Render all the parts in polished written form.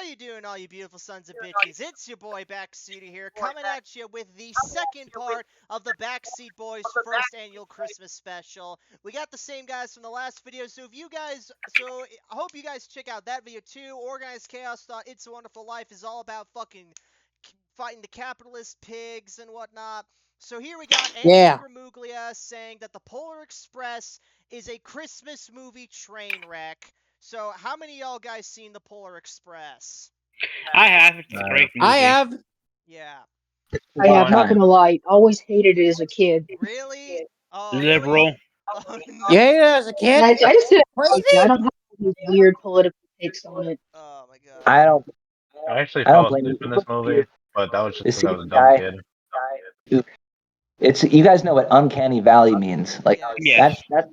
you doing, all you beautiful sons of bitches? It's your boy Backseat here, coming at you with the second part of the Backseat Boys' first annual Christmas special. We got the same guys from the last video, so I hope you guys check out that video too. Organized Chaos thought It's a Wonderful Life is all about fucking fighting the capitalist pigs and whatnot. So here we got Anthony Gramuglia saying that the Polar Express is a Christmas movie train wreck. So, how many of y'all guys seen the Polar Express? I have. It's a great movie. I have. Yeah. I have. Not gonna lie. Always hated it as a kid. Really? Oh, Liberal. Really? Oh, no. You hated it as a kid? I just didn't like Crazy? it. I don't have these weird political takes on it. Oh my god. I actually fell asleep in this movie, but that was just because I was a dumb kid. You guys know what uncanny valley means. Like Yes. that's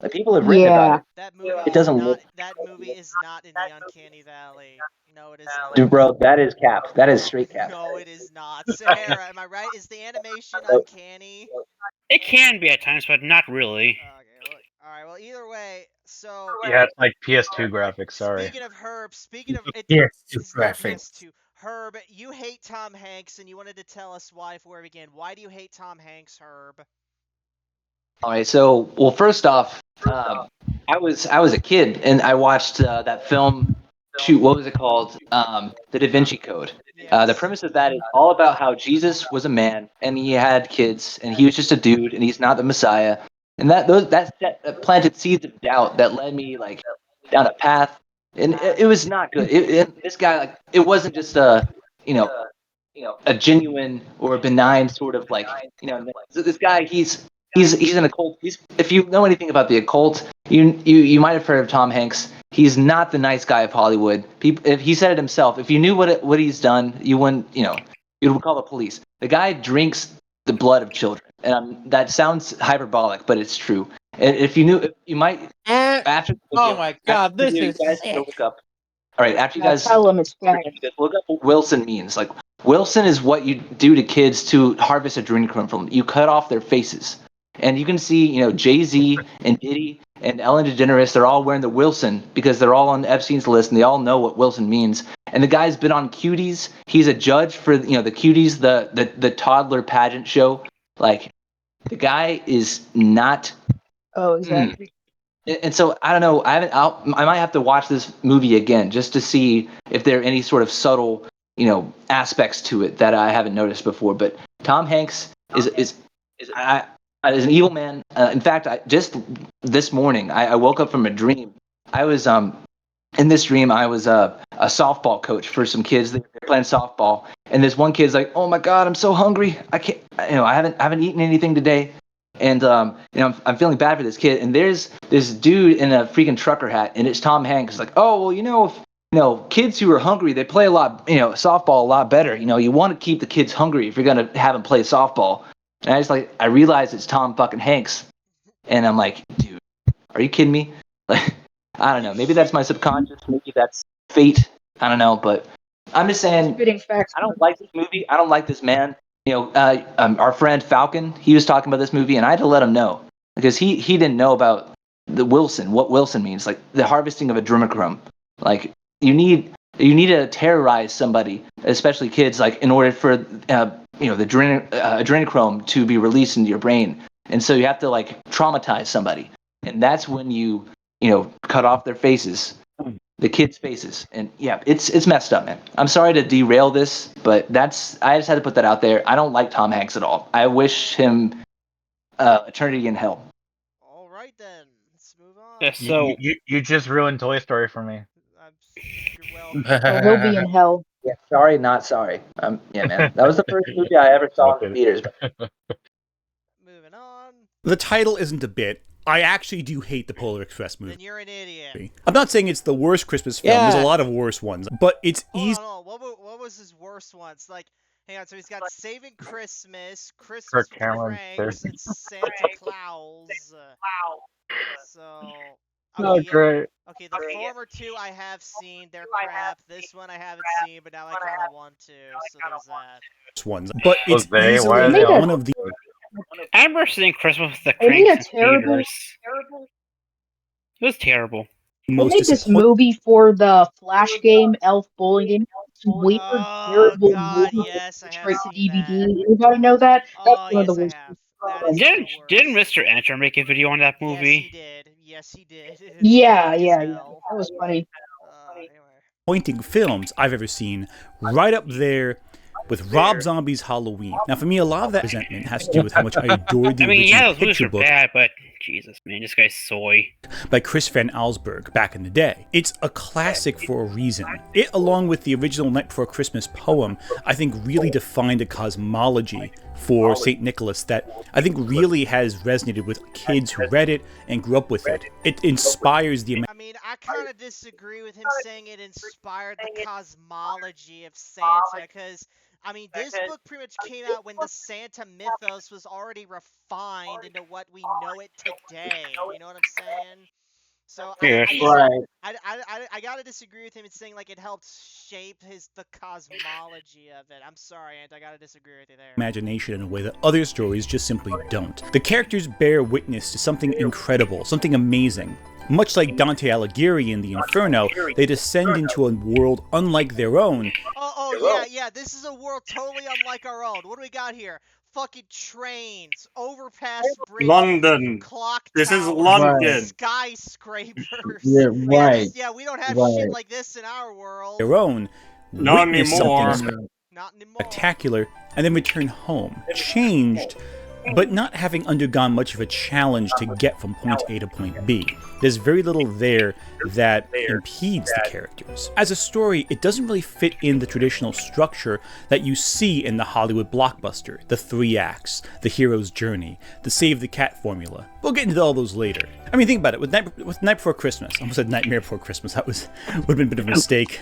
like, people have written about it. That movie It doesn't work. That movie is not in the uncanny valley. No, it is not. Dude, bro, that is cap. That is straight cap. No, it is not. Sahara, am I right? Is the animation uncanny? It can be at times, but not really. Okay, look. Alright, well, either way, so... Yeah, it's like PS2 graphics, sorry. Speaking of PS2 graphics. PS2. Herb, you hate Tom Hanks, and you wanted to tell us why before we begin. Why do you hate Tom Hanks, Herb? All right, so well, first off, I was a kid and I watched that film. Shoot, what was it called? The Da Vinci Code. The premise of that is all about how Jesus was a man and he had kids and he was just a dude and he's not the Messiah. And that planted seeds of doubt that led me like down a path, and it was not good. This guy, like, it wasn't just a genuine or a benign sort of like this guy. He's an occult. If you know anything about the occult, you might have heard of Tom Hanks. He's not the nice guy of Hollywood. If he said it himself, if you knew what he's done, you wouldn't, you would call the police. The guy drinks the blood of children, and that sounds hyperbolic, but it's true. And if you knew, you might after. Oh my god, this is sick. Look up. All right, after you guys Tell them it's back. look up what Wilson means. Like, Wilson is what you do to kids to harvest adrenochrome from them. You cut off their faces. And you can see, Jay-Z and Diddy and Ellen DeGeneres, they're all wearing the Wilson because they're all on Epstein's list and they all know what Wilson means. And the guy's been on Cuties. He's a judge for, the Cuties, the toddler pageant show. Like, the guy is not. Oh, exactly. And so, I don't know. I might have to watch this movie again just to see if there are any sort of subtle, aspects to it that I haven't noticed before. But Tom Hanks is an evil man. In fact, just this morning, I woke up from a dream. I was in this dream, I was a softball coach for some kids. They're playing softball, and this one kid's like, "Oh my God, I'm so hungry. I can't. I haven't eaten anything today." And I'm feeling bad for this kid. And there's this dude in a freaking trucker hat, and it's Tom Hanks. It's like, "Oh well, if, kids who are hungry, they play a lot, softball a lot better. You want to keep the kids hungry if you're gonna have them play softball." And I realized it's Tom fucking Hanks, and I'm like, dude, are you kidding me? Like, I don't know. Maybe that's my subconscious. Maybe that's fate. I don't know, but I'm just saying. Spitting facts. I don't like this movie. I don't like this man. Our friend Falcon, he was talking about this movie, and I had to let him know because he didn't know about the Wilson. What Wilson means, like the harvesting of adrenochrome. Like you need to terrorize somebody, especially kids, like in order for the adrenochrome to be released into your brain. And so you have to like traumatize somebody, and that's when you cut off their faces, the kids' faces. And yeah, it's messed up, man. I'm sorry to derail this, but I just had to put that out there. I don't like Tom Hanks at all. I wish him eternity in hell. All right then, let's move on. Yeah, so You just ruined Toy Story for me. You're welcome. Oh, he'll be in hell. Yeah, sorry, not sorry. Yeah, man. That was the first movie I ever saw in theaters. Moving on. The title isn't a bit. I actually do hate the Polar Express movie. Then you're an idiot. I'm not saying it's the worst Christmas film. Yeah. There's a lot of worse ones, but it's easy. Hold on. What was his worst ones? Like, hang on. So he's got Saving Christmas, Christmas Kirk with Cameron, Franks, and Santa Claus. So. Oh, Okay, great. Okay, the former two I have seen. They're crap. This one I haven't seen, but now I kind of want to. So there's that. Ones, but it's Jose, why are easily they all- one of the. I remember seeing Christmas with the Isn't Cranks it in terrible? theaters. It was terrible. They most made this disappointing movie for the Flash game, Elf Bowling game. It's a weird, Oh terrible God, movie yes, I have straight to seen DVD. that. Anybody know that? That's Oh one of the yes, I worst. have. That is Didn't the worst. didn't Mr. Enter make a video on that Yes, movie? he did. Yes, he did. Yeah, Funny as yeah, yeah. hell. That was funny. Anyway. films I've ever seen, right up there with Rob Zombie's Halloween. Now, for me, a lot of that resentment has to do with how much I adored the I mean, yeah, original those movies picture are book bad, but Jesus, man, this guy's soy. by Chris Van Allsburg back in the day. It's a classic for a reason. It, along with the original Night Before Christmas poem, I think really defined a cosmology for St. Nicholas that I think really has resonated with kids who read it and grew up with it. It inspires the I mean, I kind of disagree with him saying it inspired the cosmology of Santa, because, I mean, this book pretty much came out when the Santa mythos was already refined into what we know it today. You know what I'm saying? So Yeah, I gotta disagree with him in saying like it helped shape the cosmology of it. I'm sorry, Ant, I gotta disagree with you there. imagination in a way that other stories just simply don't. The characters bear witness to something incredible, something amazing. Much like Dante Alighieri in the Inferno, they descend into a world unlike their own. Oh yeah, this is a world totally unlike our own. What do we got here? Fucking trains, overpass bridges, London. clock This is towers, London. skyscrapers. Yeah, We don't have shit like this in our world. Their own, Not witness anymore. something Not anymore. spectacular, and then return home, changed, but not having undergone much of a challenge to get from point A to point B. There's very little there that impedes the characters. As a story, it doesn't really fit in the traditional structure that you see in the Hollywood blockbuster, the 3 acts, the hero's journey, the save the cat formula. We'll get into all those later. I mean, think about it, with Night Before Christmas, I almost said Nightmare Before Christmas, would have been a bit of a mistake.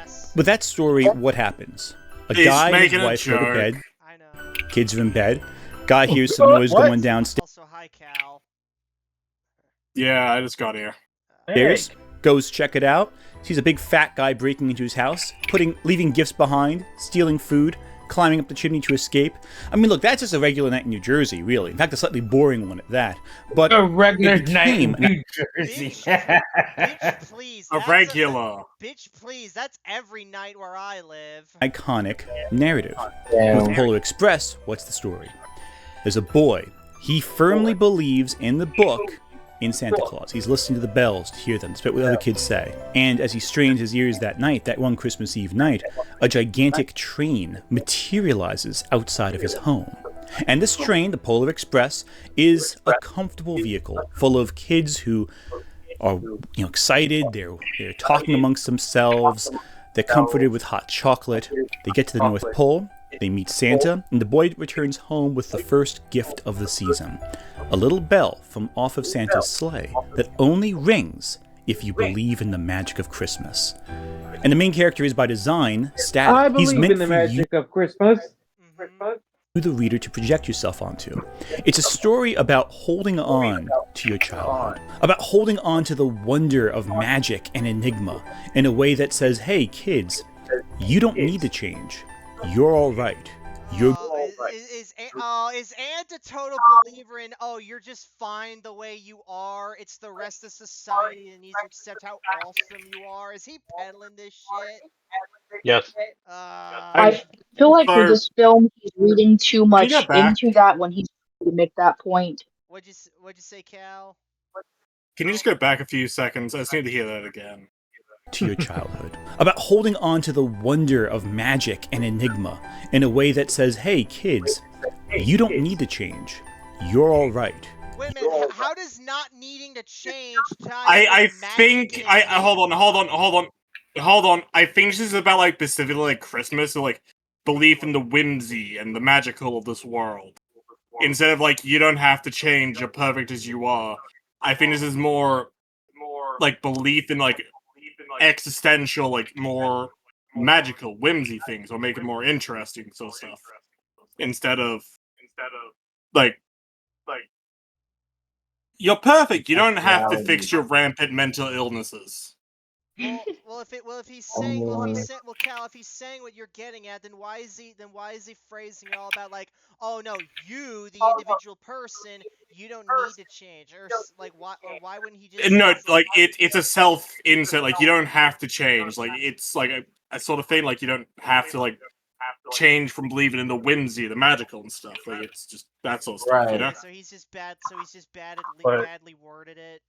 Dumbass. With that story, what happens? A He's guy and his making a wife go to joke. bed, I know. kids are in bed, guy hears some noise going downstairs, Also, hi Cal. Yeah, I just got here. goes check it out, sees a big fat guy breaking into his house, leaving gifts behind, stealing food, climbing up the chimney to escape. I mean, look, that's just a regular night in New Jersey, really. In fact, a slightly boring one at that. But A regular it night in became New Jersey. Bitch, please. A regular. Bitch, please. That's every night where I live. iconic narrative. With Polar Express, what's the story? There's a boy. He firmly believes in the book in Santa Claus. He's listening to the bells to hear them, despite what other kids say. And as he strains his ears that night, that one Christmas Eve night, a gigantic train materializes outside of his home. And this train, the Polar Express, is a comfortable vehicle full of kids who are excited. They're talking amongst themselves. They're comforted with hot chocolate. They get to the North Pole. They meet Santa, and the boy returns home with the first gift of the season. A little bell from off of Santa's sleigh that only rings if you believe in the magic of Christmas. And the main character is by design static. I He's believe meant in the for magic of Christmas. you, the reader, to project yourself onto. It's a story about holding on to your childhood, about holding on to the wonder of magic and enigma in a way that says, hey, kids, you don't need to change. You're all right. You're Is Ant a total believer in, you're just fine the way you are? It's the rest of society that needs to accept how awesome you are? Is he peddling this shit? Yes. I feel like for this film, he's reading too much get back? into that when he's trying to make that point. What'd you say, Cal? Can you just go back a few seconds? I just need to hear that again. to your childhood, about holding on to the wonder of magic and enigma in a way that says, hey, kids, you don't need to change. You're all right. Wait a minute, how does not needing to change tie I with magic think and hold on. I think this is about like specifically like Christmas or like belief in the whimsy and the magical of this world. Instead of like you don't have to change, you're perfect as you are. I think this is more like belief in like existential, like more magical whimsy things, or make it more interesting sort of stuff. Instead of like you're perfect. You don't have to fix your rampant mental illnesses. Well, if he's saying, Cal, if he's saying what you're getting at, then why is he phrasing it all about like, oh no, you, the individual person, you don't need to change, or like why wouldn't he just? No, like it's a self insert. Like you don't have to change. Like it's like a sort of thing. Like you don't have to like change from believing in the whimsy, the magical and stuff. Like it's just that sort of stuff, you know. So he's just bad. So he's just badly worded it.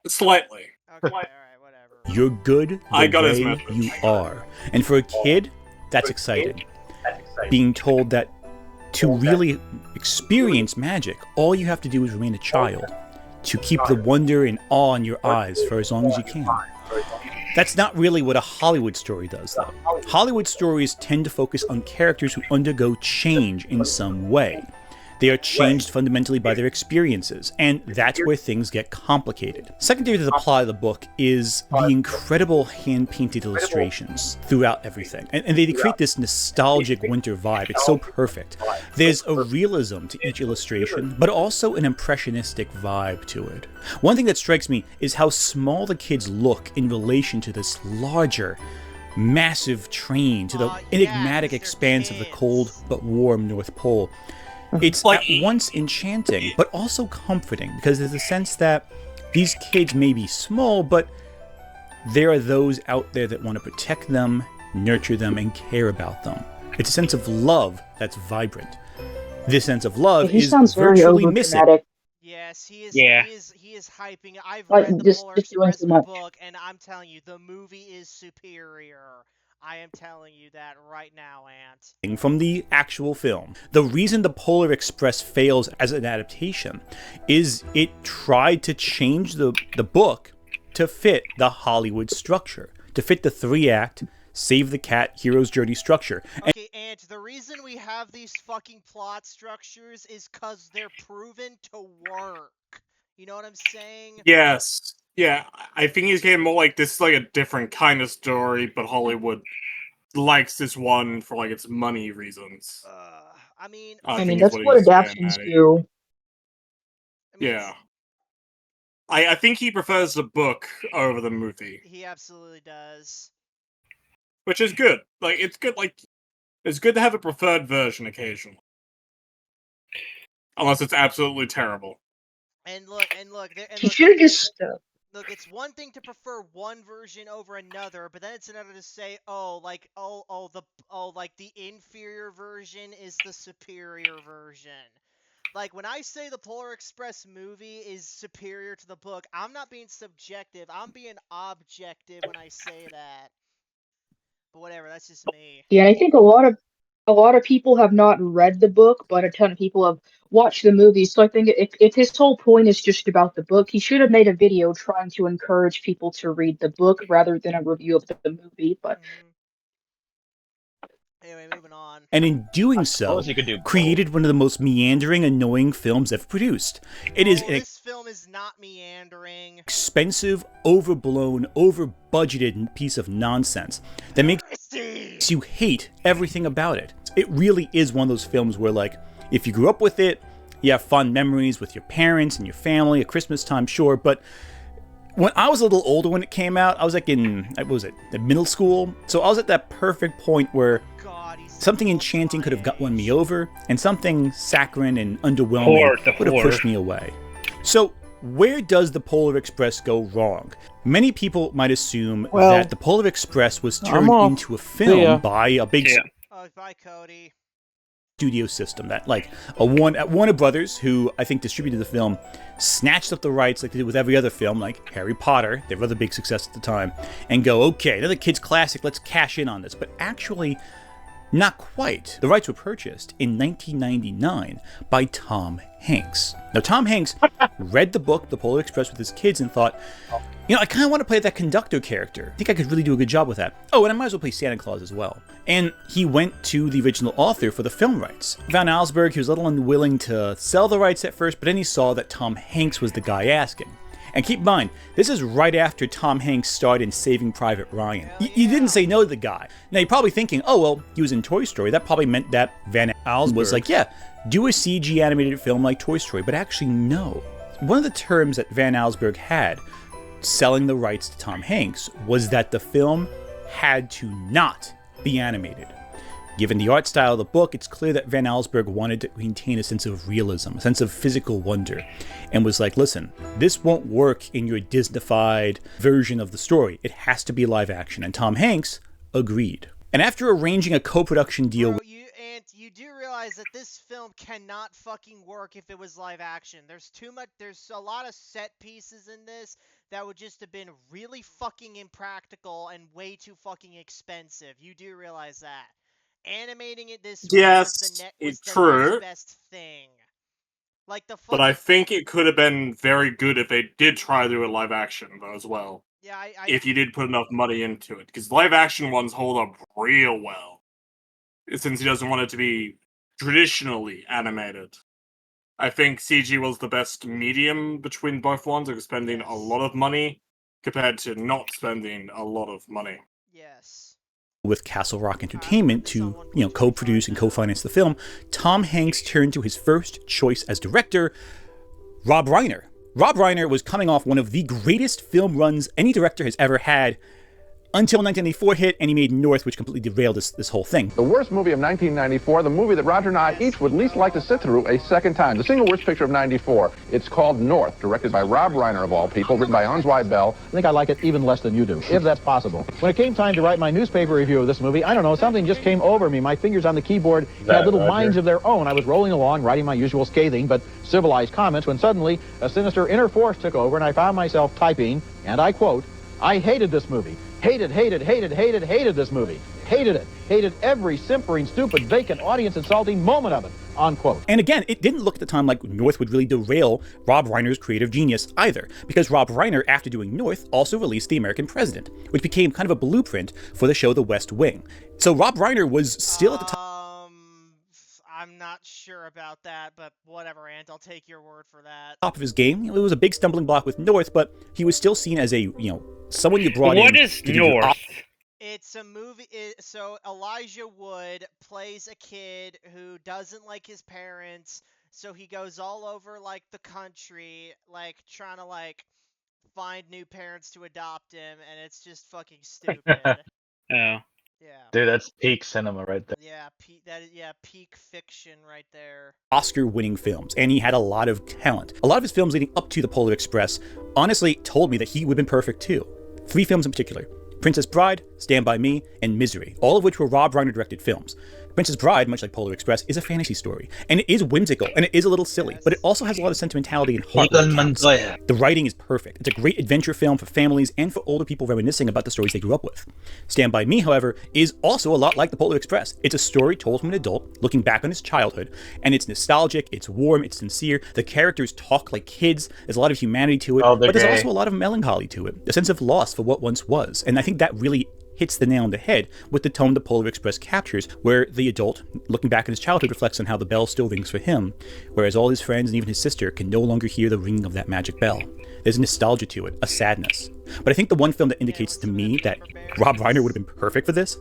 Slightly. Okay, all right, whatever. You're good I got his way message. you are. And for a kid, that's exciting. Being told that to really experience magic, all you have to do is remain a child. To keep the wonder and awe in your eyes for as long as you can. That's not really what a Hollywood story does, though. Hollywood stories tend to focus on characters who undergo change in some way. They are changed fundamentally by their experiences, and that's where things get complicated. Secondary to the plot of the book is the incredible hand-painted illustrations throughout everything. And they create this nostalgic winter vibe. It's so perfect. There's a realism to each illustration, but also an impressionistic vibe to it. One thing that strikes me is how small the kids look in relation to this larger, massive train, to the enigmatic expanse of the cold but warm North Pole. It's at once enchanting, but also comforting, because there's a sense that these kids may be small, but there are those out there that want to protect them, nurture them, and care about them. It's a sense of love that's vibrant. This sense of love is virtually missing. Yes, he is. Yeah. He is hyping. I've Like, read the just Polar doing Express too much. book, and I'm telling you, the movie is superior. I am telling you that right now, Ant. From the actual film. The reason the Polar Express fails as an adaptation is it tried to change the book to fit the Hollywood structure, to fit the 3-act, save the cat, hero's journey structure. Okay, Ant, the reason we have these fucking plot structures is because they're proven to work. You know what I'm saying? Yes. Yeah, I think he's getting more like this is like a different kind of story, but Hollywood likes this one for like its money reasons. I mean, think that's is what he's getting adaptations at. do. Yeah. I think he prefers the book over the movie, he absolutely does. which is good. Like it's good. Like it's good to have a preferred version occasionally, unless it's absolutely terrible. And look, He should have just. Look, it's one thing to prefer one version over another, but then it's another to say, like the inferior version is the superior version. Like, when I say the Polar Express movie is superior to the book, I'm not being subjective, I'm being objective when I say that. But whatever, that's just me. Yeah, I think a lot of people have not read the book, but a ton of people have watched the movie. So I think if his whole point is just about the book, he should have made a video trying to encourage people to read the book rather than a review of the movie. But Anyway, moving on. And in doing so, created one of the most meandering, annoying films ever produced. It is this film is not meandering. Expensive, overblown, over-budgeted piece of nonsense that makes you hate everything about it. It really is one of those films where, like, if you grew up with it, you have fond memories with your parents and your family at Christmas time, sure, but when I was a little older when it came out, I was like in, what was it, the middle school? So I was at that perfect point where something enchanting could have won me over, and something saccharine and underwhelming would have pushed me away. So where does the Polar Express go wrong? Many people might assume that the Polar Express was turned into a film by a big bye, Cody. studio system that, like, at Warner Brothers, who I think distributed the film, snatched up the rights like they did with every other film, like Harry Potter, their other big success at the time, and go, okay, another kid's classic, let's cash in on this. But actually, not quite. The rights were purchased in 1999 by Tom Hanks. Now, Tom Hanks read the book, The Polar Express, with his kids and thought, you know, I kind of want to play that conductor character. I think I could really do a good job with that. Oh, and I might as well play Santa Claus as well. And he went to the original author for the film rights. Van Allsburg, he was a little unwilling to sell the rights at first, but then he saw that Tom Hanks was the guy asking. And keep in mind, this is right after Tom Hanks starred in Saving Private Ryan. You didn't say no to the guy. Now, you're probably thinking, oh, well, he was in Toy Story. That probably meant that Van Allsburg was like, yeah, do a CG animated film like Toy Story. But actually, no. One of the terms that Van Allsburg had selling the rights to Tom Hanks was that the film had to not be animated. Given the art style of the book, it's clear that Van Allsburg wanted to maintain a sense of realism, a sense of physical wonder, and was like, listen, this won't work in your Disney-fied version of the story. It has to be live action. And Tom Hanks agreed. And after arranging a co-production deal... Bro, you do realize that this film cannot fucking work if it was live action. There's a lot of set pieces in this that would just have been really fucking impractical and way too fucking expensive. You do realize that. Animating it this way was the next best thing. Like the fucking... But I think it could have been very good if they did try to do a live action though as well. Yeah, if you did put enough money into it, because live action ones hold up real well, since he doesn't want it to be traditionally animated. I think CG was the best medium between both ones, like spending a lot of money compared to not spending a lot of money. Yes. With Castle Rock Entertainment to, co-produce and co-finance the film, Tom Hanks turned to his first choice as director, Rob Reiner. Rob Reiner was coming off one of the greatest film runs any director has ever had until 1994 hit, and he made North, which completely derailed this whole thing. The worst movie of 1994, the movie that Roger and I each would least like to sit through a second time. The single worst picture of 94. It's called North, directed by Rob Reiner of all people, written by Answai Bell. I think I like it even less than you do, if that's possible. When it came time to write my newspaper review of this movie, I don't know, something just came over me. My fingers on the keyboard had little minds of their own. I was rolling along, writing my usual scathing but civilized comments, when suddenly a sinister inner force took over and I found myself typing, and I quote, "I hated this movie. Hated this movie. Hated it. Hated every simpering, stupid, vacant, audience-insulting moment of it." Unquote. And again, it didn't look at the time like North would really derail Rob Reiner's creative genius either, because Rob Reiner, after doing North, also released The American President, which became kind of a blueprint for the show The West Wing. So Rob Reiner was still at the top. I'm not sure about that, but whatever, Ant, I'll take your word for that. Top of his game. It was a big stumbling block with North, but he was still seen as a, someone you brought in. What is North? It's a movie. So Elijah Wood plays a kid who doesn't like his parents, so he goes all over like the country, like trying to like find new parents to adopt him, and it's just fucking stupid. Oh. Yeah. Dude, that's peak cinema right there. Yeah, peak fiction right there. Oscar-winning films, and he had a lot of talent. A lot of his films leading up to The Polar Express honestly told me that he would have been perfect too. 3 films in particular: Princess Bride, Stand By Me, and Misery, all of which were Rob Reiner-directed films. Princess Bride, much like Polar Express, is a fantasy story, and it is whimsical, and it is a little silly, but it also has a lot of sentimentality and heart. The writing is perfect. It's a great adventure film for families and for older people reminiscing about the stories they grew up with. Stand By Me, however, is also a lot like The Polar Express. It's a story told from an adult, looking back on his childhood, and it's nostalgic, it's warm, it's sincere, the characters talk like kids, there's a lot of humanity to it, but there's also a lot of melancholy to it, a sense of loss for what once was, and I think that really hits the nail on the head with the tone the Polar Express captures, where the adult, looking back at his childhood, reflects on how the bell still rings for him, whereas all his friends and even his sister can no longer hear the ringing of that magic bell. There's a nostalgia to it, a sadness. But I think the one film that indicates to me that Rob Reiner would have been perfect for this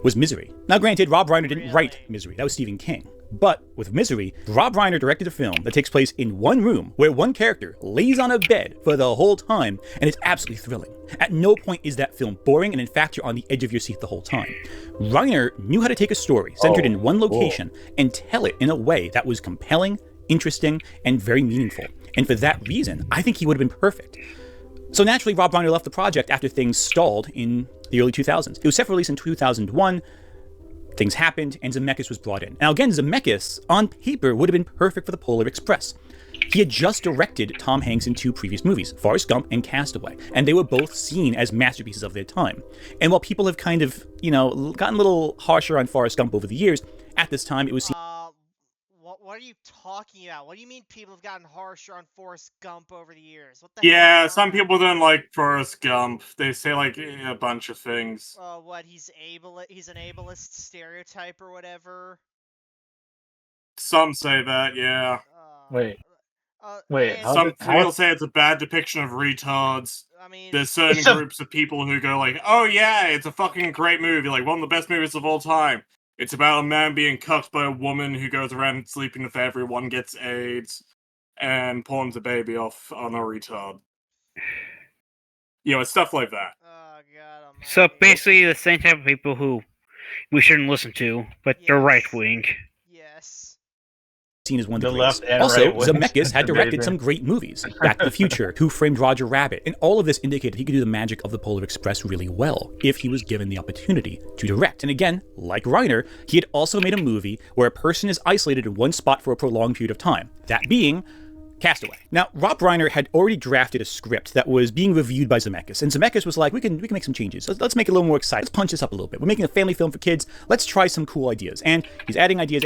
was Misery. Now granted, Rob Reiner didn't write Misery, that was Stephen King. But with Misery, Rob Reiner directed a film that takes place in one room where one character lays on a bed for the whole time, and it's absolutely thrilling. At no point is that film boring, and in fact, you're on the edge of your seat the whole time. Reiner knew how to take a story centered in one location and tell it in a way that was compelling, interesting, and very meaningful. And for that reason, I think he would have been perfect. So naturally, Rob Reiner left the project after things stalled in the early 2000s. It was set for release in 2001. Things happened, and Zemeckis was brought in. Now again, Zemeckis, on paper, would have been perfect for The Polar Express. He had just directed Tom Hanks in 2 previous movies, Forrest Gump and Castaway, and they were both seen as masterpieces of their time. And while people have kind of, gotten a little harsher on Forrest Gump over the years, at this time it was seen... What are you talking about? What do you mean people have gotten harsher on Forrest Gump over the years? What the hell? Yeah, some people don't like Forrest Gump. They say like a bunch of things. What, he's an ableist stereotype or whatever? Some say that, yeah. Wait. Some people say it's a bad depiction of retards. I mean, there's certain groups of people who go like, oh yeah, it's a fucking great movie, like one of the best movies of all time. It's about a man being cucked by a woman who goes around sleeping with everyone, gets AIDS, and pawns a baby off on a retard. It's stuff like that. Oh god. So basically, the same type of people who we shouldn't listen to, but they're right wing. Yes. Seen as one of the The greats. left and Also, right wings. Zemeckis had directed Amazing. some great movies. Back to the Future, Who Framed Roger Rabbit, and all of this indicated he could do the magic of the Polar Express really well if he was given the opportunity to direct. And again, like Reiner, he had also made a movie where a person is isolated in one spot for a prolonged period of time. That being Castaway. Now, Rob Reiner had already drafted a script that was being reviewed by Zemeckis, and Zemeckis was like, we can make some changes. Let's make it a little more exciting. Let's punch this up a little bit. We're making a family film for kids. Let's try some cool ideas. And he's adding ideas.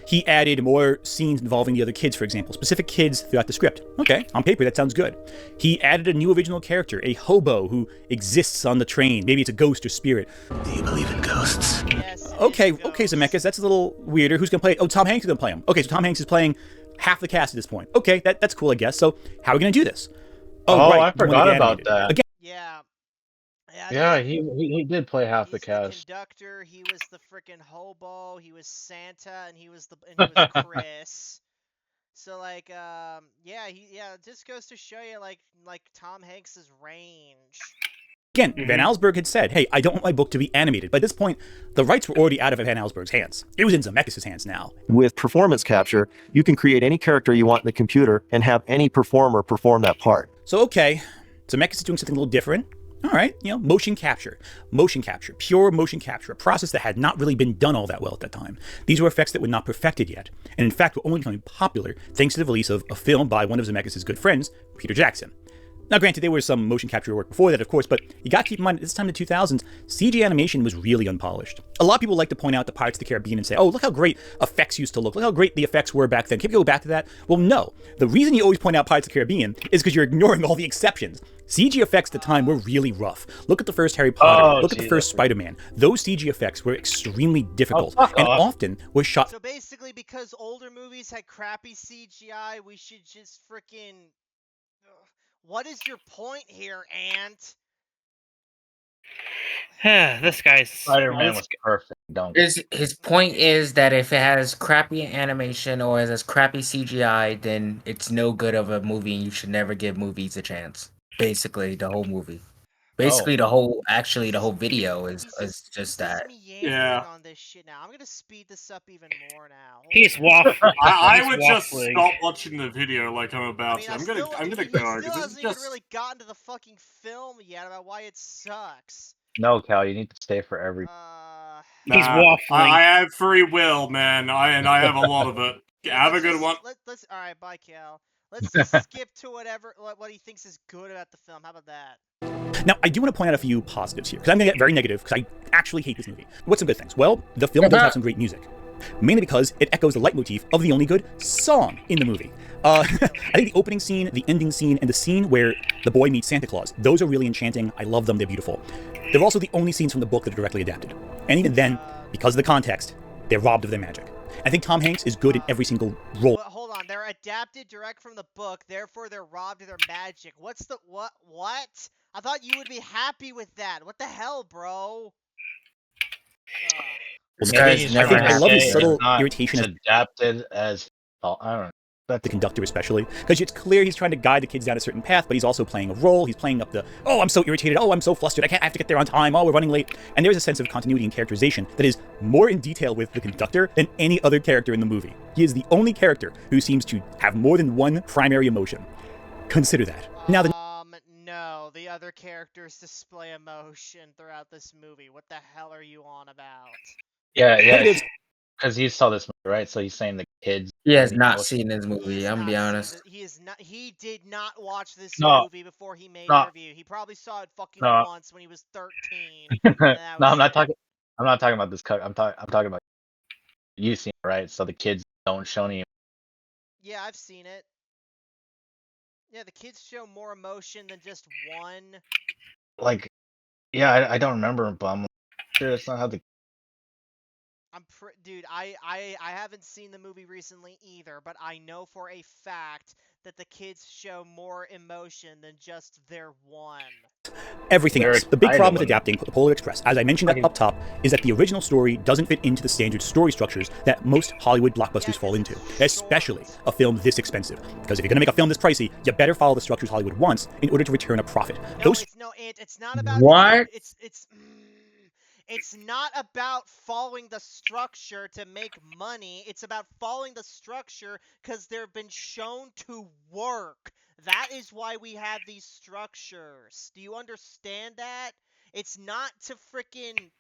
He added more scenes involving the other kids, for example, specific kids throughout the script. Okay, on paper, that sounds good. He added a new original character, a hobo who exists on the train. Maybe it's a ghost or spirit. Do you believe in ghosts? Yes, Okay, Zemeckis, that's a little weirder. Who's gonna play it? Oh, Tom Hanks is gonna play him. Okay, so Tom Hanks is playing half the cast at this point. Okay, that's cool, I guess. So how are we gonna do this? Oh, right, I forgot about that. Again. Yeah, he did play half the cast. The conductor, he was the freaking hobo, he was Santa, and he was Chris. So like, it just goes to show you like Tom Hanks's range. Again, Van Allsburg had said, hey, I don't want my book to be animated. By this point, the rights were already out of Van Allsburg's hands. It was in Zemeckis' hands now. With performance capture, you can create any character you want in the computer and have any performer perform that part. So, okay, Zemeckis is doing something a little different. All right, motion capture, pure motion capture, a process that had not really been done all that well at that time. These were effects that were not perfected yet, and in fact were only becoming popular thanks to the release of a film by one of Zemeckis' good friends, Peter Jackson. Now, granted, there was some motion capture work before that, of course, but you gotta keep in mind, at this time in the 2000s, CG animation was really unpolished. A lot of people like to point out the Pirates of the Caribbean and say, oh, look how great effects used to look. Look how great the effects were back then. Can you go back to that? Well, no. The reason you always point out Pirates of the Caribbean is because you're ignoring all the exceptions. CG effects at the time were really rough. Look at the first Harry Potter. Look at the first Spider-Man. Those CG effects were extremely difficult and often were shot. So basically, because older movies had crappy CGI, we should just freaking... What is your point here, Ant? This guy's Spider-Man was perfect. His point is that if it has crappy animation or it has crappy CGI, then it's no good of a movie, and you should never give movies a chance. Basically, the whole movie. Basically, the whole video is just that. Yeah. On this shit now. I'm gonna speed this up even more now. He's waffling. I would just stop watching the video like I'm about to. I'm gonna go. He This hasn't is even just. really gotten to the fucking film yet about why it sucks. No, Cal, you need to stay for every. He's waffling. I have free will, man. I have a lot of it. Have a good one. Let's all right, bye, Cal. Let's just skip to what he thinks is good about the film. How about that? Now, I do want to point out a few positives here, because I'm going to get very negative, because I actually hate this movie. What's some good things? Well, the film does have some great music. Mainly because it echoes the leitmotif of the only good song in the movie. I think the opening scene, the ending scene, and the scene where the boy meets Santa Claus, those are really enchanting. I love them. They're beautiful. They're also the only scenes from the book that are directly adapted. And even then, because of the context, they're robbed of their magic. I think Tom Hanks is good in every single role. Well, hold on, they're adapted direct from the book, therefore they're robbed of their magic. What's the what? I thought you would be happy with that. What the hell, bro? This guy's never happy. I love his subtle irritation. As adapted as I don't know. The conductor especially, because it's clear he's trying to guide the kids down a certain path, but he's also playing a role. He's playing up the, oh, I'm so irritated, oh, I'm so flustered, I have to get there on time, oh, we're running late. And there's a sense of continuity and characterization that is more in detail with the conductor than any other character in the movie. He is the only character who seems to have more than one primary emotion. Consider that. Now No, the other characters display emotion throughout this movie. What the hell are you on about? Yeah. Because he saw this movie, right? So he's saying the kids. He has not seen this movie. I'm gonna be honest. He did not watch this movie before he made a review. He probably saw it once when he was 13. I'm not talking about this cut. I'm talking about you seen it, right? So the kids don't show any. Yeah, I've seen it. Yeah, the kids show more emotion than just one. Like, yeah, I don't remember, but I'm sure that's not how the. Dude, I haven't seen the movie recently either, but I know for a fact that the kids show more emotion than just their one. Everything else. The big problem with adapting the Polar Express, as I mentioned up top, is that the original story doesn't fit into the standard story structures that most Hollywood blockbusters fall into, especially a film this expensive. Because if you're going to make a film this pricey, you better follow the structures Hollywood wants in order to return a profit. No, it's not about what? It's not about following the structure to make money. It's about following the structure because they've been shown to work. That is why we have these structures. Do you understand that? It's not to freaking...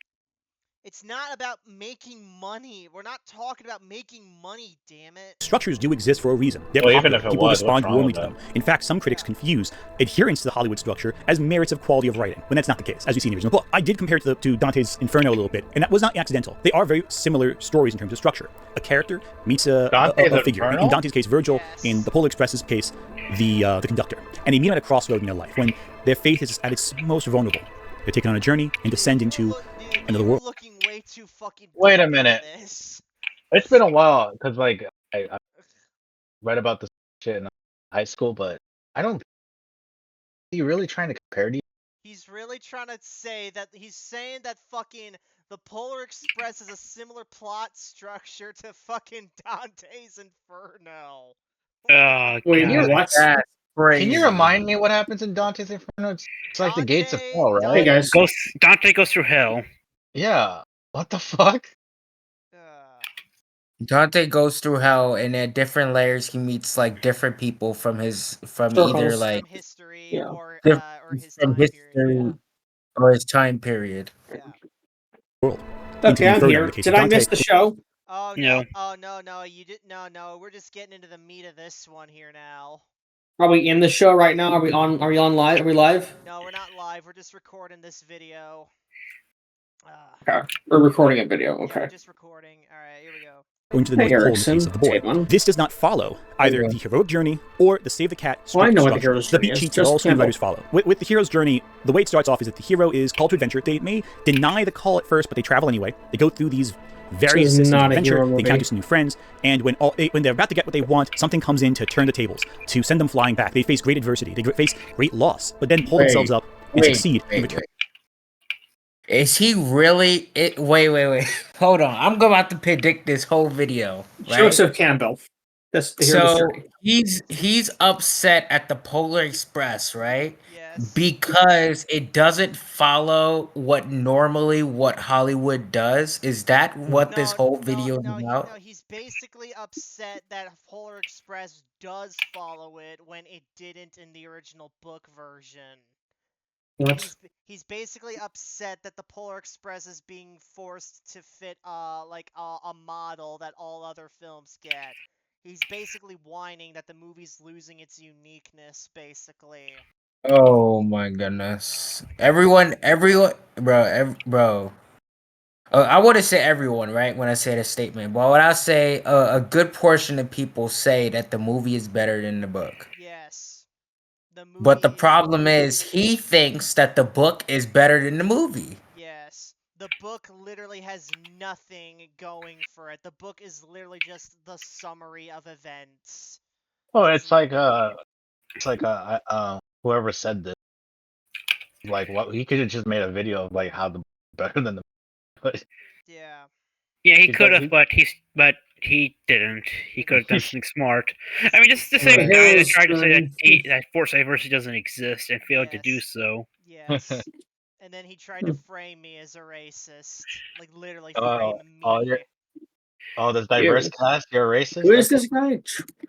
It's not about making money. We're not talking about making money, damn it. Structures do exist for a reason. They're Well, popular. even if it People was, respond what's wrong warmly with to them. In fact, some critics confuse adherence to the Hollywood structure as merits of quality of writing, when that's not the case, as we see in the original book. I did compare it to Dante's Inferno a little bit, and that was not accidental. They are very similar stories in terms of structure. A character meets a figure. In Dante's case, Virgil. Yes. In the Polar Express's case, the conductor. And they meet at a crossroad in their life when their faith is at its most vulnerable. They're taken on a journey into ascend into another world. Looking way too fucking Wait a minute. It's been a while because like I read about this shit in high school, but I don't. Are you really trying to compare these? He's really trying to say that he's saying that fucking the Polar Express is a similar plot structure to fucking Dante's Inferno. Wait, what? Can you remind me what happens in Dante's Inferno? It's like the gates of hell, right? Hey guys, Dante goes through hell. Yeah. What the fuck? Dante goes through hell, and at different layers, he meets like different people from either like from history or his from time history period. or his time period. Yeah. World. Okay, I'm here. Did I miss the show? Oh no! Oh no! You didn't. No. We're just getting into the meat of this one here now. Are we in the show right now? Are we on? Are we on live? Are we live? No, we're not live. We're just recording this video. Okay. We're recording a video. Okay. Yeah, we're just recording. All right, here we go. Going to the North Pole in the case of the boy. This does not follow either the heroic journey or the Save the Cat structure. I know what the hero's journey beat is. sheets that all screenwriters follow. With the hero's journey, the way it starts off is that the hero is called to adventure. They may deny the call at first, but they travel anyway. They go through these various systems of adventure. They encounter some new friends, and when they're about to get what they want, something comes in to turn the tables, to send them flying back. They face great adversity. They face great loss, but then pull themselves up and succeed in return. Is he really? Wait. Hold on. I'm about to predict this whole video. Right? Joseph Campbell. So he's upset at the Polar Express, right? Yes. Because it doesn't follow what Hollywood does. Is that what this whole video is about? No, he's basically upset that Polar Express does follow it when it didn't in the original book version. What? He's basically upset that the Polar Express is being forced to fit like a model that all other films get. He's basically whining that the movie's losing its uniqueness, basically. Oh my goodness! Everyone, bro. I wouldn't say everyone, right? When I say this statement, but when I say a good portion of people say that the movie is better than the book. Yes. But the problem is, he thinks that the book is better than the movie. Yes. The book literally has nothing going for it. The book is literally just the summary of events. Oh, it's like whoever said this, like what he could have just made a video of like how the better than the. But yeah. Yeah, he could have, but he didn't. He could have done something smart. I mean, just the same guy that tried to say that forced diversity doesn't exist and failed to do so. Yes. And then he tried to frame me as a racist. Like, literally frame me. This diverse cast, you're a racist? Who is this guy?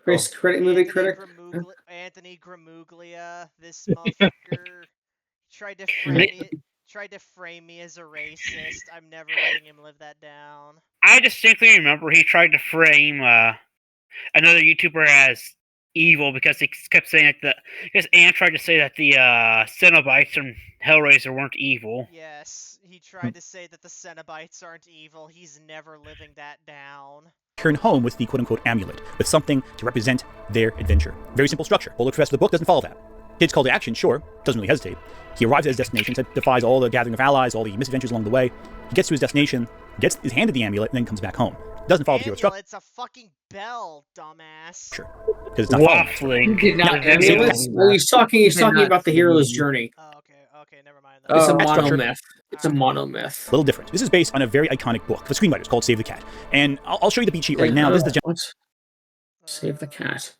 Movie critic? Anthony Gramuglia, this motherfucker. Tried to frame me as a racist. I'm never letting him live that down. I distinctly remember he tried to frame another YouTuber as evil because he kept saying that because Anne tried to say that the Cenobites from Hellraiser weren't evil. Yes, he tried to say that the Cenobites aren't evil. He's never living that down. Turn home with the quote-unquote amulet, with something to represent their adventure. Very simple structure. Polar Express, the book doesn't follow that. Kid's call to action, sure, doesn't really hesitate. He arrives at his destination, defies all the gathering of allies, all the misadventures along the way. He gets to his destination, is handed the amulet, and then comes back home. Doesn't follow the hero structure. It's a fucking bell, dumbass. Sure. Because it's not waffling. Well, he's talking about the hero's journey. Oh, okay, never mind. It's a monomyth. It's a monomyth. A little different. This is based on a very iconic book for screenwriters called Save the Cat. And I'll show you the beat sheet right now. This is the Save the Cat.